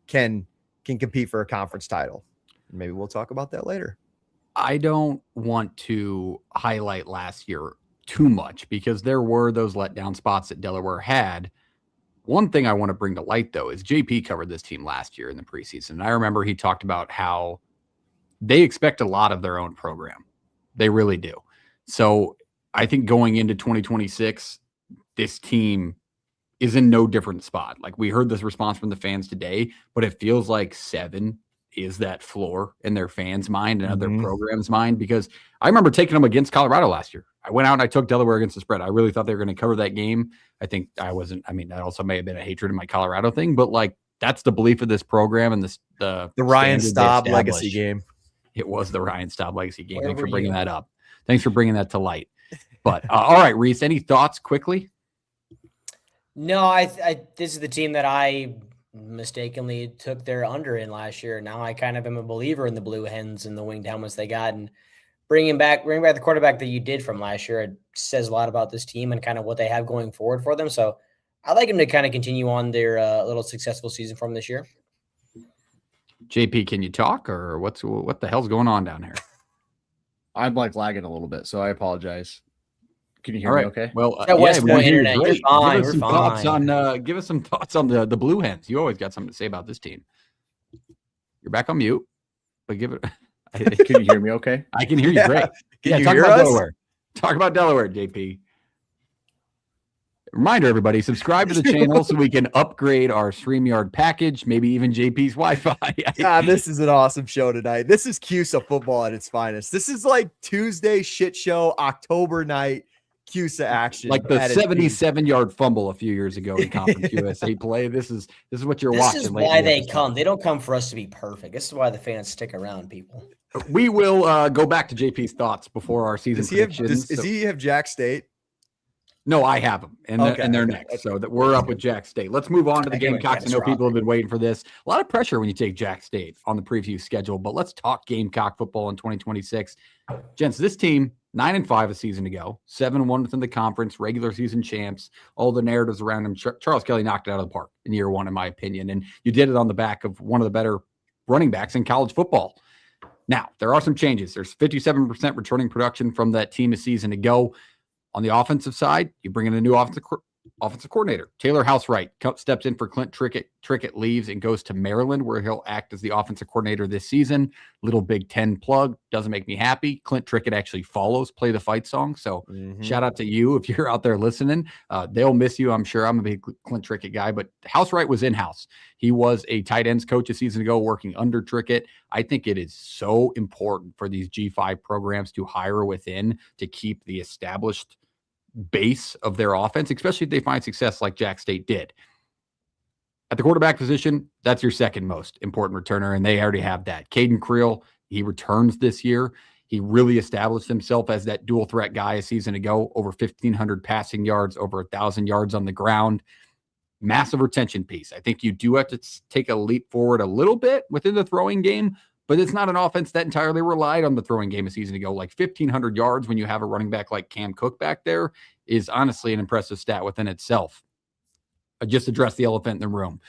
can compete for a conference title. Maybe we'll talk about that later. I don't want to highlight last year too much because there were those letdown spots that Delaware had. One thing I want to bring to light, though, is JP covered this team last year in the preseason. And I remember he talked about how they expect a lot of their own program. They really do. So I think going into 2026, this team is in no different spot. Like, we heard this response from the fans today, but it feels like 7 is that floor in their fans' mind and other programs' mind, because I remember taking them against Colorado last year. I went out and I took Delaware against the spread. I really thought they were going to cover that game. I think I wasn't. I mean, that also may have been a hatred in my Colorado thing, but like, that's the belief of this program and the Ryan Staub legacy game. It was the Ryan Staub legacy game. Thanks for bringing that up. Thanks for bringing that to light. But all right, Reese, any thoughts quickly? No, I this is the team that I mistakenly took their under in last year. Now I kind of am a believer in the Blue Hens and the winged helmets they got, and bringing back the quarterback that you did from last year. It says a lot about this team and kind of what they have going forward for them. So I like them to kind of continue on their little successful season from this year. JP, can you talk, or what the hell's going on down here? I'm like lagging a little bit, so I apologize. Can you hear me okay? Well, West Point internet, you're fine. Give us some thoughts on the Blue Hens. You always got something to say about this team. You're back on mute, but give it. Can you hear me okay? I can hear you great. Can you talk hear about us? Delaware. Talk about Delaware, JP. Reminder, everybody, subscribe to the channel so we can upgrade our StreamYard package, maybe even JP's Wi-Fi. God, this is an awesome show tonight. This is CUSA football at its finest. This is like Tuesday shit show, October night, CUSA action. Like the 77-yard fumble a few years ago in Conference USA play. This is what you're watching. This is why they come. They don't come for us to be perfect. This is why the fans stick around, people. We will go back to JP's thoughts before our season predictions. Does he have Jax State? No, I have them, and they're next. So that we're up with Jax State. Let's move on to the Gamecocks. I know people have been waiting for this. A lot of pressure when you take Jax State on the preview schedule, but let's talk Gamecock football in 2026. Gents, this team, 9-5 a season ago, 7-1 within the conference, regular season champs, all the narratives around him. Charles Kelly knocked it out of the park in year one, in my opinion, and you did it on the back of one of the better running backs in college football. Now, there are some changes. There's 57% returning production from that team a season ago. On the offensive side, you bring in a new offensive coordinator. Taylor Housewright steps in for Clint Trickett. Trickett leaves and goes to Maryland, where he'll act as the offensive coordinator this season. Little Big Ten plug. Doesn't make me happy. Clint Trickett actually follows Play the Fight Song. So shout out to you if you're out there listening. They'll miss you, I'm sure. I'm a big Clint Trickett guy, but Housewright was in-house. He was a tight ends coach a season ago working under Trickett. I think it is so important for these G5 programs to hire within to keep the established base of their offense, especially if they find success like Jax State did. At the quarterback position, that's your second most important returner, and they already have that. Caden Creel, he returns this year. He really established himself as that dual threat guy a season ago, over 1,500 passing yards, over 1,000 yards on the ground. Massive retention piece. I think you do have to take a leap forward a little bit within the throwing game, but it's not an offense that entirely relied on the throwing game a season ago. Like 1,500 yards when you have a running back like Cam Cook back there is honestly an impressive stat within itself. I just addressed the elephant in the room.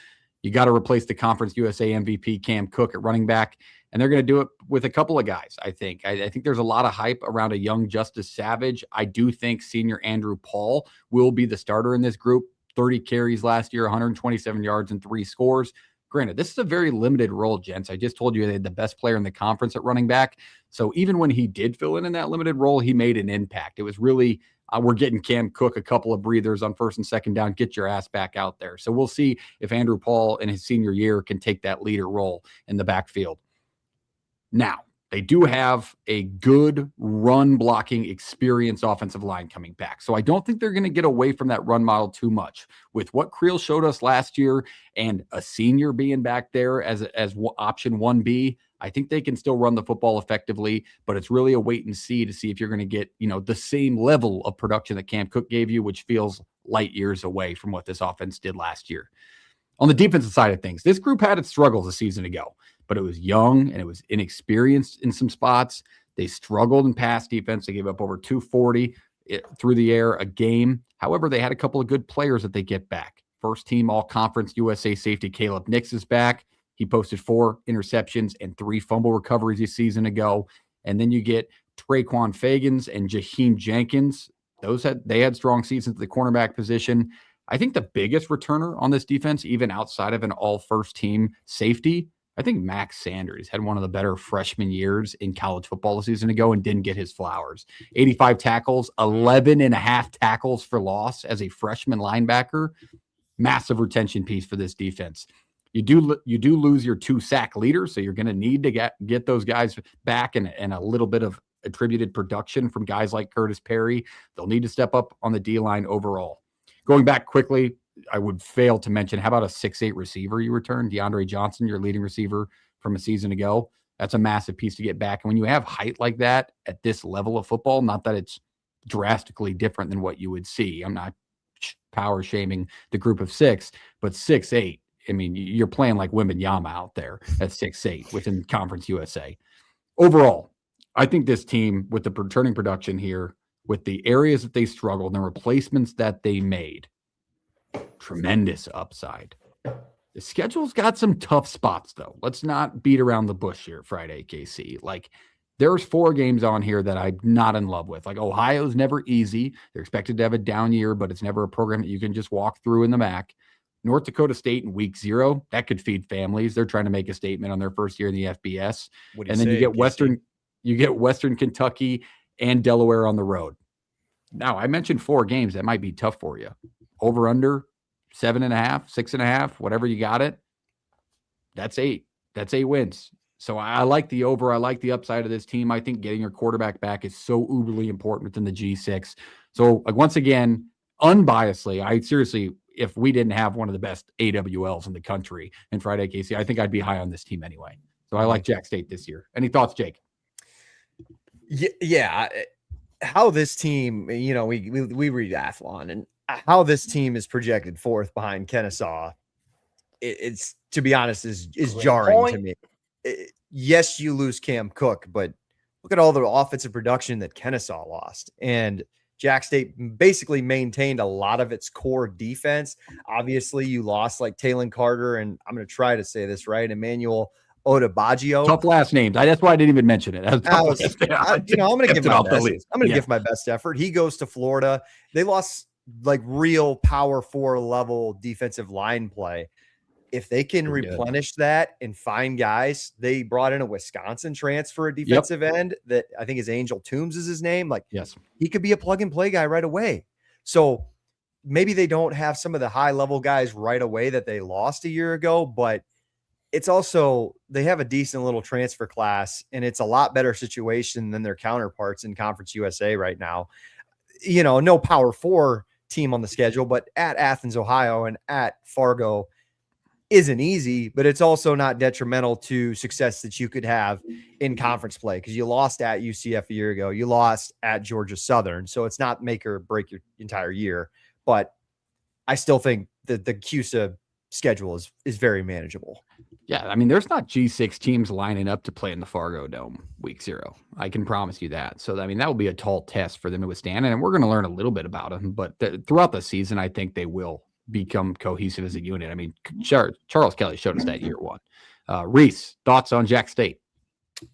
You got to replace the Conference USA MVP Cam Cook at running back, and they're going to do it with a couple of guys, I think. I think there's a lot of hype around a young Justice Savage. I do think senior Andrew Paul will be the starter in this group. 30 carries last year, 127 yards and 3 scores. Granted, this is a very limited role, gents. I just told you they had the best player in the conference at running back. So even when he did fill in that limited role, he made an impact. It was really, we're getting Cam Cook a couple of breathers on first and second down. Get your ass back out there. So we'll see if Andrew Paul in his senior year can take that leader role in the backfield. Now, they do have a good run blocking experienced offensive line coming back. So I don't think they're going to get away from that run model too much. With what Creel showed us last year and a senior being back there as option 1B, I think they can still run the football effectively, but it's really a wait and see to see if you're going to get, the same level of production that Cam Cook gave you, which feels light years away from what this offense did last year. On the defensive side of things, this group had its struggles a season ago, but it was young and it was inexperienced in some spots. They struggled in pass defense. They gave up over 240 through the air a game. However, they had a couple of good players that they get back. First team All-Conference USA safety Caleb Nix is back. He posted 4 interceptions and 3 fumble recoveries a season ago. And then you get Traquan Fagans and Jaheim Jenkins. They had strong seasons at the cornerback position. I think the biggest returner on this defense, even outside of an all-first team safety, I think Max Sanders had one of the better freshman years in college football a season ago and didn't get his flowers. 85 tackles, 11.5 tackles for loss as a freshman linebacker. Massive retention piece for this defense. You do lose your 2 sack leaders, so you're going to need to get those guys back and a little bit of attributed production from guys like Curtis Perry. They'll need to step up on the D-line overall. Going back quickly, I would fail to mention, how about a 6'8 receiver you returned? DeAndre Johnson, your leading receiver from a season ago. That's a massive piece to get back. And when you have height like that at this level of football, not that it's drastically different than what you would see. I'm not power shaming the group of 6, but 6'8. I mean, you're playing like Wembanyama out there at 6'8 within Conference USA. Overall, I think this team, with the returning production here, with the areas that they struggled and the replacements that they made, tremendous upside. The schedule's got some tough spots, though. Let's not beat around the bush here, Friday, KC. Like, there's 4 games on here that I'm not in love with. Like, Ohio's never easy. They're expected to have a down year, but it's never a program that you can just walk through in the MAC. North Dakota State in week 0, that could feed families. They're trying to make a statement on their first year in the FBS. And then you get Western Kentucky and Delaware on the road. Now, I mentioned 4 games that might be tough for you. over under 7.5, 6.5, whatever you got it. That's 8. That's 8 wins. So I like the over. I like the upside of this team. I think getting your quarterback back is so uberly important within the G6. So once again, unbiasedly, I seriously, if we didn't have one of the best AWLs in the country in Friday KC, I think I'd be high on this team anyway. So I like Jax State this year. Any thoughts, Jake? Yeah. How this team, you know, we read Athlon, and how this team is projected fourth behind Kennesaw, it's to be honest, is jarring to me. Yes, you lose Cam Cook, but look at all the offensive production that Kennesaw lost. And Jax State basically maintained a lot of its core defense. Obviously, you lost like Talon Carter, and I'm going to try to say this right, Emmanuel Odebaggio. Tough last names. That's why I didn't even mention it. I'm going to give my best. I'm going to give my best effort. He goes to Florida. They lost like real power 4 level defensive line play. If they can replenish that and find guys, they brought in a Wisconsin transfer at defensive end that I think is Angel Toombs is his name. Like, yes, he could be a plug and play guy right away. So maybe they don't have some of the high level guys right away that they lost a year ago, but it's also, they have a decent little transfer class, and it's a lot better situation than their counterparts in Conference USA right now. You know, no power 4 team on the schedule, but at Athens, Ohio and at Fargo isn't easy, but it's also not detrimental to success that you could have in conference play, because you lost at UCF a year ago. You lost at Georgia Southern. So it's not make or break your entire year, but I still think that the CUSA schedule is very manageable. Yeah, I mean, there's not G6 teams lining up to play in the Fargo Dome week 0. I can promise you that. So, I mean, that will be a tall test for them to withstand, and we're going to learn a little bit about them. But throughout the season, I think they will become cohesive as a unit. I mean, Charles Kelly showed us that year 1. Reese, thoughts on Jax State?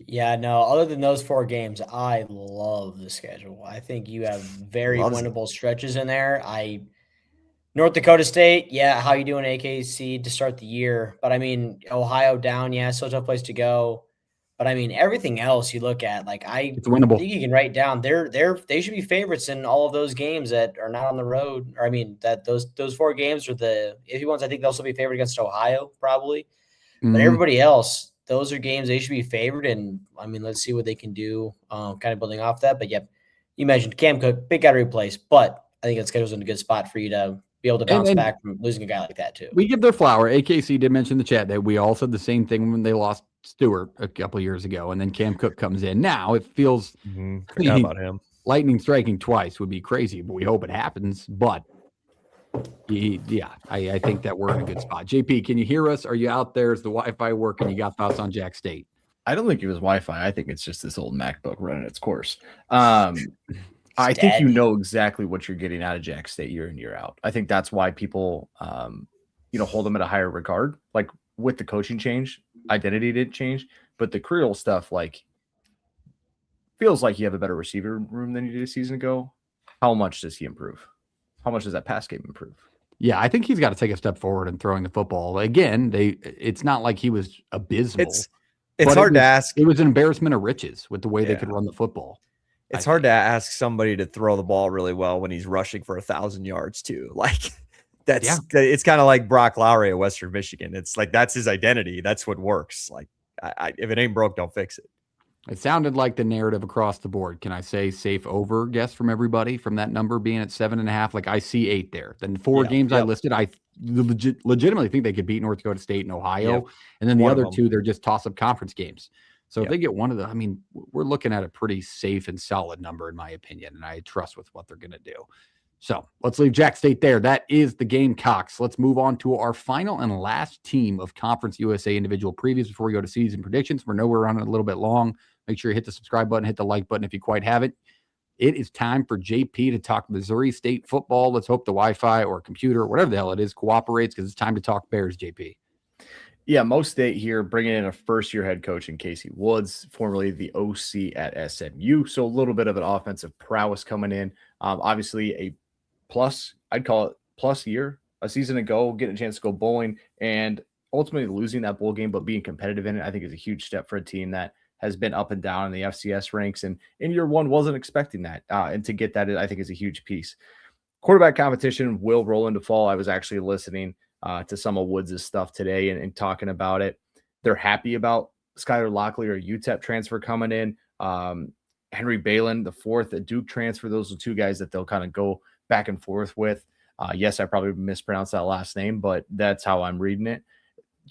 Yeah, no, other than those 4 games, I love the schedule. I think you have very winnable stretches in there. North Dakota State, yeah, how you doing AKC to start the year? But I mean, Ohio down, yeah, still a tough place to go. But I mean, everything else you look at, like it's winnable. I think you can write down they should be favorites in all of those games that are not on the road. Or I mean, that those 4 games are the iffy ones. I think they'll still be favored against Ohio probably. But everybody else, those are games they should be favored. And I mean, let's see what they can do, kind of building off that. But yep, you mentioned Cam Cook, big guy to replace. But I think that schedule's in a good spot for you to be able to bounce back from losing a guy like that too. We give their flower. AKC did mention in the chat that we all said the same thing when they lost Stewart a couple of years ago, and then Cam Cook comes in. Now it feels forgot about him. Lightning striking twice would be crazy, but we hope it happens. But I think that we're in a good spot. JP, can you hear us? Are you out there? Is the Wi-Fi working? You got thoughts on Jax State? I don't think it was Wi-Fi. I think it's just this old MacBook running its course. I think you know exactly what you're getting out of Jax State year in, year out. I think that's why people, hold them at a higher regard. Like with the coaching change, identity didn't change, but the Creole stuff, like, feels like you have a better receiver room than you did a season ago. How much does he improve? How much does that pass game improve? Yeah, I think he's got to take a step forward in throwing the football. Again, it's not like he was abysmal. It's hard to ask. It was an embarrassment of riches with the way they could run the football. It's hard to ask somebody to throw the ball really well when he's rushing for 1,000 yards too. Like it's kind of like Brock Lowry at Western Michigan. It's like, that's his identity. That's what works. Like if it ain't broke, don't fix it. It sounded like the narrative across the board. Can I say safe over guess from everybody from that number being at 7.5? Like I see 8 there. Then 4 games I listed, I legitimately think they could beat North Dakota State and Ohio. And then the other 2, they're just toss-up conference games. So if they get one of them, I mean, we're looking at a pretty safe and solid number, in my opinion, and I trust with what they're going to do. So let's leave Jax State there. That is the Gamecocks. Let's move on to our final and last team of Conference USA individual previews before we go to season predictions. We know we're running a little bit long. Make sure you hit the subscribe button, hit the like button if you quite haven't. It is time for JP to talk Missouri State football. Let's hope the Wi-Fi or computer or whatever the hell it is cooperates, because it's time to talk Bears, JP. Yeah, Mo State here bringing in a first-year head coach in Casey Woods, formerly the OC at SMU. So a little bit of an offensive prowess coming in. Obviously a plus, I'd call it plus year, a season ago, getting a chance to go bowling and ultimately losing that bowl game, but being competitive in it, I think is a huge step for a team that has been up and down in the FCS ranks. And in year 1 wasn't expecting that. And to get that, I think is a huge piece. quarterback competition will roll into fall. I was actually listening to some of Woods' stuff today and talking about it. They're happy about Skylar Lockley or UTEP transfer coming in. Henry Balin, the fourth, a Duke transfer. Those are two guys that they'll kind of go back and forth with. Yes, I probably mispronounced that last name, but that's how I'm reading it.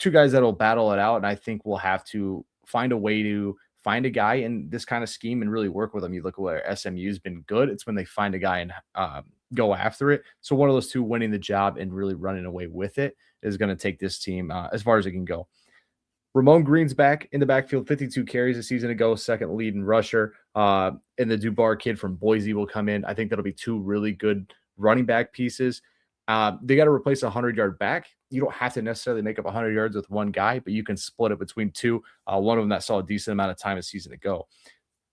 Two guys that'll battle it out, and I think we'll have to find a way to find a guy in this kind of scheme and really work with them. You look at where SMU's been good. It's when they find a guy and go after it. So one of those two winning the job and really running away with it is going to take this team as far as it can go. Ramon Green's back in the backfield, 52 carries a season ago, second leading rusher. And the Dubar kid from Boise will come in. I think that'll be two really good running back pieces. They got to replace a 100-yard back. You don't have to necessarily make up 100 yards with one guy, but you can split it between two. One of them that saw a decent amount of time a season ago.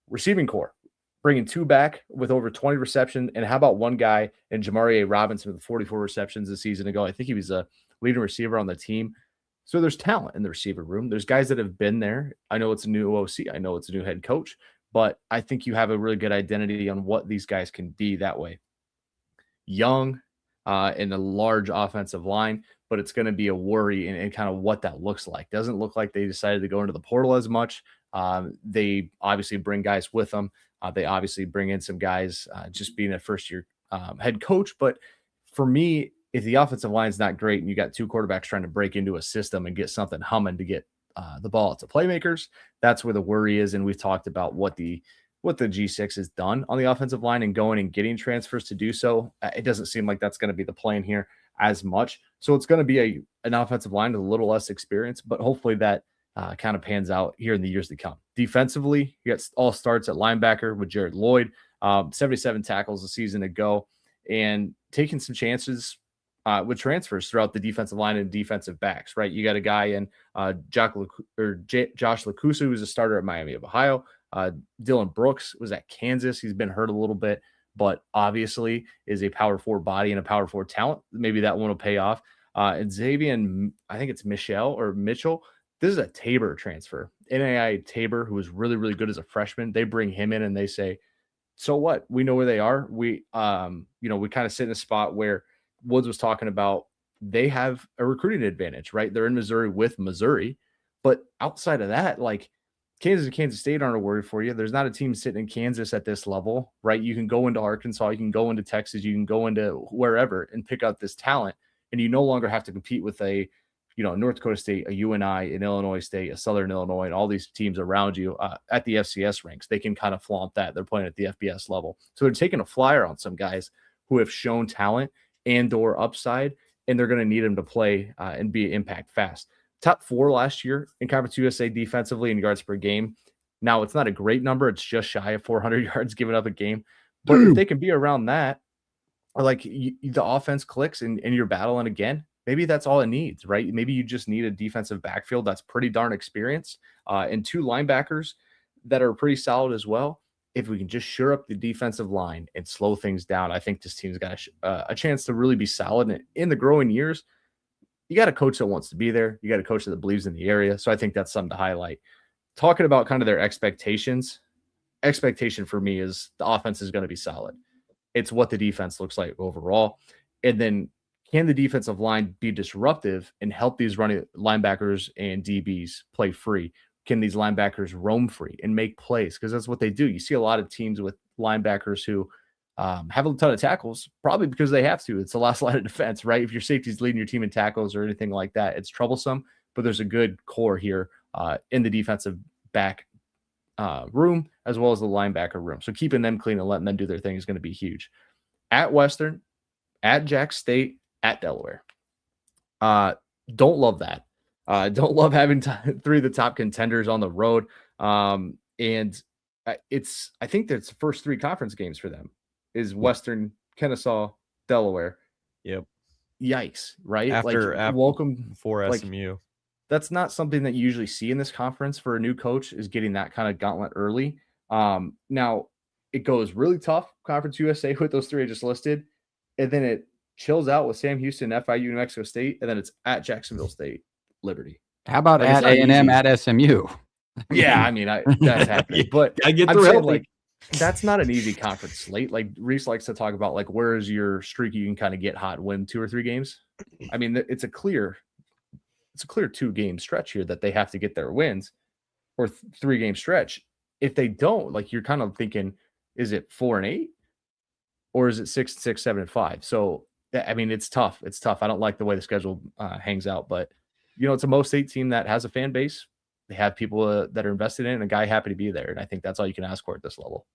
Receiving core, bringing two back with over 20 receptions. And how about one guy in Jamari A. Robinson with 44 receptions a season ago? I think he was a leading receiver on the team. So there's talent in the receiver room. There's guys that have been there. I know it's a new OC. I know it's a new head coach, but I think you have a really good identity on what these guys can be that way. Young in a large offensive line, but it's going to be a worry in kind of what that looks like. Doesn't look like they decided to go into the portal as much. They obviously bring guys with them. They obviously bring in some guys just being a first-year head coach. But for me, if the offensive line is not great and you got two quarterbacks trying to break into a system and get something humming to get the ball to playmakers, that's where the worry is. And we've talked about what the G6 has done on the offensive line and going and getting transfers to do so. It doesn't seem like that's going to be the plan here as much. So it's going to be an offensive line with a little less experience, but hopefully that kind of pans out here in the years to come. Defensively, you got all starts at linebacker with Jared Lloyd, 77 tackles a season ago, and taking some chances with transfers throughout the defensive line and defensive backs, right? You got a guy in Josh LaCusa, who's a starter at Miami of Ohio. Dylan Brooks was at Kansas. He's been hurt a little bit, but obviously is a power four body and a power four talent. Maybe that one will pay off. And Xavier, I think it's Mitchell. This is a Tabor transfer. NAI Tabor, who was really, really good as a freshman. They bring him in and they say, so what? We know where they are. We kind of sit in a spot where Woods was talking about they have a recruiting advantage, right? They're in Missouri with Missouri. But outside of that, like Kansas and Kansas State aren't a worry for you. There's not a team sitting in Kansas at this level, right? You can go into Arkansas, you can go into Texas, you can go into wherever and pick up this talent. And you no longer have to compete with a North Dakota State, a UNI, an Illinois State, a Southern Illinois, and all these teams around you at the FCS ranks. They can kind of flaunt that. They're playing at the FBS level. So they're taking a flyer on some guys who have shown talent and or upside, and they're going to need them to play and be impact fast. Top 4 last year in Conference USA defensively in yards per game. Now, it's not a great number. It's just shy of 400 yards given up a game. But if they can be around that, or like the offense clicks and you're battling again, maybe that's all it needs, right? Maybe you just need a defensive backfield that's pretty darn experienced and 2 linebackers that are pretty solid as well. If we can just shore up the defensive line and slow things down, I think this team's got a chance to really be solid. And in the growing years, you got a coach that wants to be there. You got a coach that believes in the area. So I think that's something to highlight. Talking about kind of their expectation for me is the offense is going to be solid. It's what the defense looks like overall. And then can the defensive line be disruptive and help these running linebackers and DBs play free? Can these linebackers roam free and make plays? Because that's what they do. You see a lot of teams with linebackers who have a ton of tackles, probably because they have to. It's the last line of defense, right? If your safety's leading your team in tackles or anything like that, it's troublesome. But there's a good core here in the defensive back room as well as the linebacker room. So keeping them clean and letting them do their thing is going to be huge. At Western, at Jax State, at Delaware. Don't love that. Don't love having 3 of the top contenders on the road. And I think that's the first 3 conference games for them is Western, Kennesaw, Delaware. Yep. Yikes. Right. After welcome for SMU. That's not something that you usually see in this conference for a new coach is getting that kind of gauntlet early. Now it goes really tough Conference USA with those 3 I just listed. And then it chills out with Sam Houston, FIU, New Mexico State. And then it's at Jacksonville State. Liberty. How about at A&M at SMU? Yeah, I mean, that's happening. But I get the I'm saying, like that's not an easy conference slate. Like Reese likes to talk about, like, where is your streak you can kind of get hot, win 2 or 3 games. I mean, it's a clear 2-game stretch here that they have to get their wins, or 3-game stretch. If they don't, like, you're kind of thinking, is it 4-8 or is it 6-6, 7-5? So I mean, it's tough. It's tough. I don't like the way the schedule hangs out, but it's a Mo State team that has a fan base. They have people that are invested in it, and a guy happy to be there. And I think that's all you can ask for at this level.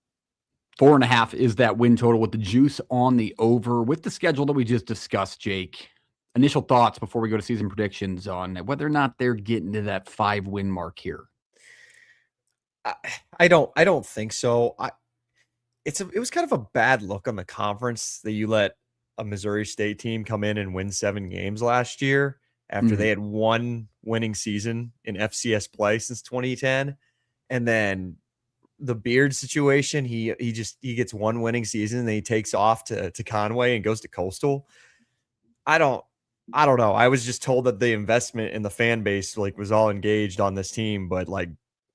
4.5 is that win total with the juice on the over. With the schedule that we just discussed, Jake, initial thoughts before we go to season predictions on whether or not they're getting to that 5-win mark here. I don't think so. It was kind of a bad look on the conference that you let a Missouri State team come in and win 7 games last year after they had one winning season in FCS play since 2010. And then the Beard situation, he gets one winning season and then he takes off to Conway and goes to Coastal. I don't know. I was just told that the investment in the fan base was all engaged on this team, but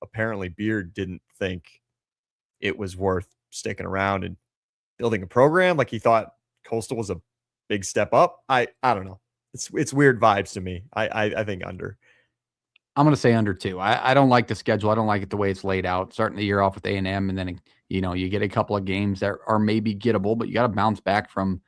apparently Beard didn't think it was worth sticking around and building a program. He thought Coastal was a big step up. I don't know. It's weird vibes to me. I think under. I'm going to say under 2. I don't like the schedule. I don't like it the way it's laid out. Starting the year off with A&M, and then you get a couple of games that are maybe gettable, but you got to bounce back from.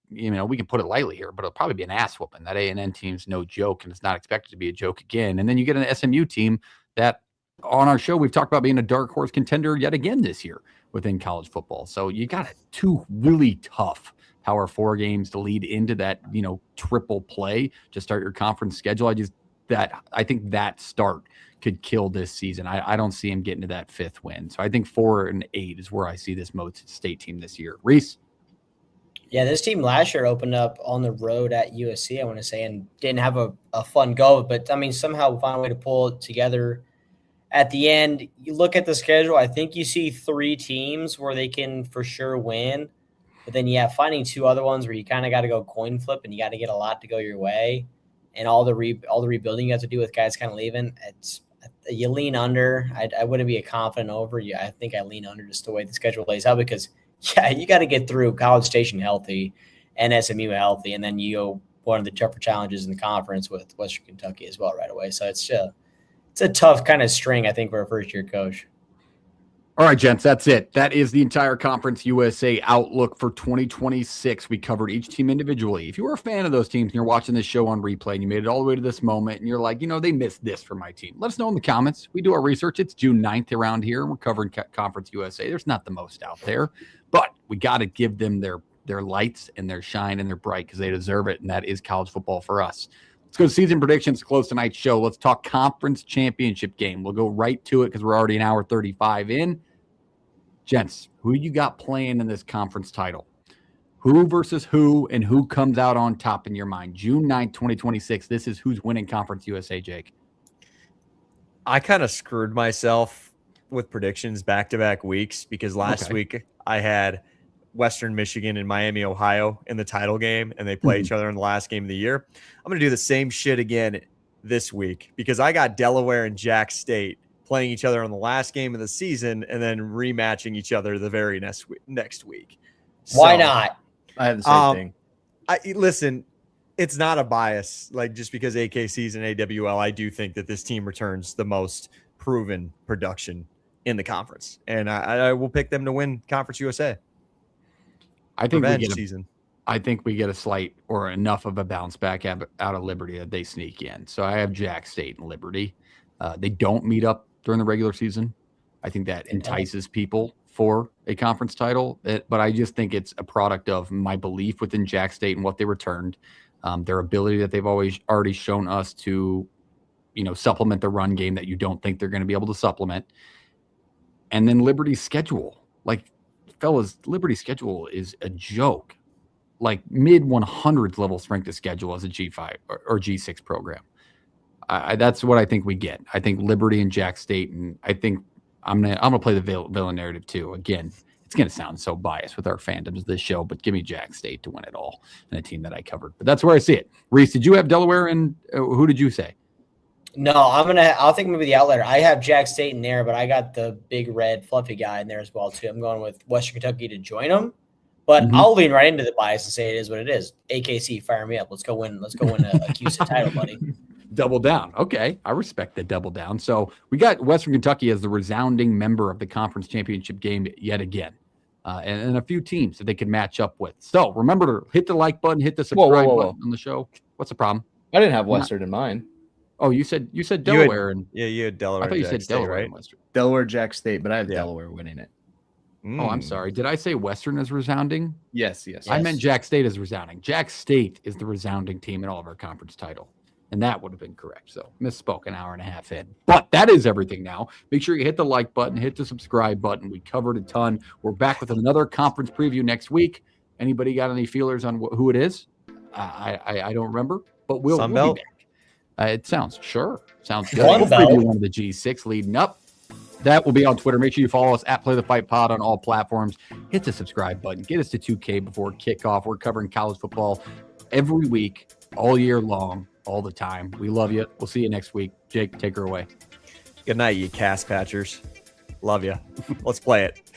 We can put it lightly here, but it'll probably be an ass whooping. That A&M team's no joke, and it's not expected to be a joke again. And then you get an SMU team that, on our show, we've talked about being a dark horse contender yet again this year within college football. So you got 2 really tough Power 4 games to lead into that, triple play to start your conference schedule. I think that start could kill this season. I don't see him getting to that 5th win. So I think 4 and 8 is where I see this Mo State team this year. Reese? Yeah, this team last year opened up on the road at USC, I want to say, and didn't have a fun go. But, I mean, somehow found a way to pull it together at the end. You look at the schedule, I think you see 3 teams where they can for sure win. But then, finding 2 other ones where you kind of got to go coin flip and you got to get a lot to go your way. And all the rebuilding you have to do with guys kind of leaving, you lean under. I wouldn't be a confident over. I think I lean under just the way the schedule lays out because – you got to get through College Station healthy and SMU healthy, and then you go one of the tougher challenges in the conference with Western Kentucky as well right away. So it's a tough kind of string, I think, for a first-year coach. All right, gents, that's it. That is the entire Conference USA outlook for 2026. We covered each team individually. If you were a fan of those teams and you're watching this show on replay and you made it all the way to this moment and you're like, they missed this for my team, let us know in the comments. We do our research. It's June 9th around here, and we're covering Conference USA. There's not the most out there, but we got to give them their lights and their shine and their bright because they deserve it, and that is college football for us. Let's go to season predictions to close tonight's show. Let's talk conference championship game. We'll go right to it because we're already an hour 35 in. Gents, who you got playing in this conference title? Who versus who, and who comes out on top in your mind? June 9th, 2026. This is who's winning Conference USA, Jake. I kind of screwed myself with predictions back-to-back weeks because last week I had Western Michigan and Miami, Ohio in the title game, and they play each other in the last game of the year. I'm going to do the same shit again this week because I got Delaware and Jax State playing each other on the last game of the season and then rematching each other the very next week. Why not? I had the same thing. Listen, it's not a bias. Just because AKC's and AWL, I do think that this team returns the most proven production in the conference. And I will pick them to win Conference USA. I think we get a slight or enough of a bounce back out of Liberty that they sneak in. So I have Jax State and Liberty. They don't meet up during the regular season. I think that entices people for a conference title, but I just think it's a product of my belief within Jax State and what they returned, their ability that they've already shown us to, supplement the run game that you don't think they're going to be able to supplement. And then Liberty's schedule, fellas, Liberty's schedule is a joke, mid 100s level strength of schedule as a G5 or G6 program. That's what I think we get. I think Liberty and Jax State, and I think I'm gonna play the villain narrative too. Again, it's gonna sound so biased with our fandoms of this show, but give me Jax State to win it all and a team that I covered. But that's where I see it. Reese, did you have Delaware, and who did you say? No, I'll think maybe the outlier. I have Jax State in there, but I got the big red fluffy guy in there as well too. I'm going with Western Kentucky to join them, but I'll lean right into the bias and say it is what it is. AKC, fire me up. Let's go win a CUSA title, buddy. Double down. Okay, I respect the double down. So we got Western Kentucky as the resounding member of the conference championship game yet again, and a few teams that they can match up with. So remember to hit the like button, hit the subscribe button on the show. What's the problem? I didn't have Western in mind. Oh, you said Delaware, you had Delaware. I thought you said Jax State, Delaware right? and Western. Delaware, Jax State, but I have Delaware winning it. Oh, I'm sorry. Did I say Western is resounding? Yes. I meant Jax State is resounding. Jax State is the resounding team in all of our conference title. And that would have been correct. So misspoke an hour and a half in. But that is everything now. Make sure you hit the like button, hit the subscribe button. We covered a ton. We're back with another conference preview next week. Anybody got any feelers on who it is? I don't remember, but we'll be back. It sounds good. We'll preview one of the G6 leading up. That will be on Twitter. Make sure you follow us at Play the Fight Pod on all platforms. Hit the subscribe button. Get us to 2K before kickoff. We're covering college football every week, all year long, all the time. We love you. We'll see you next week. Jake, take her away. Good night, you cast patchers. Love you. Let's play it.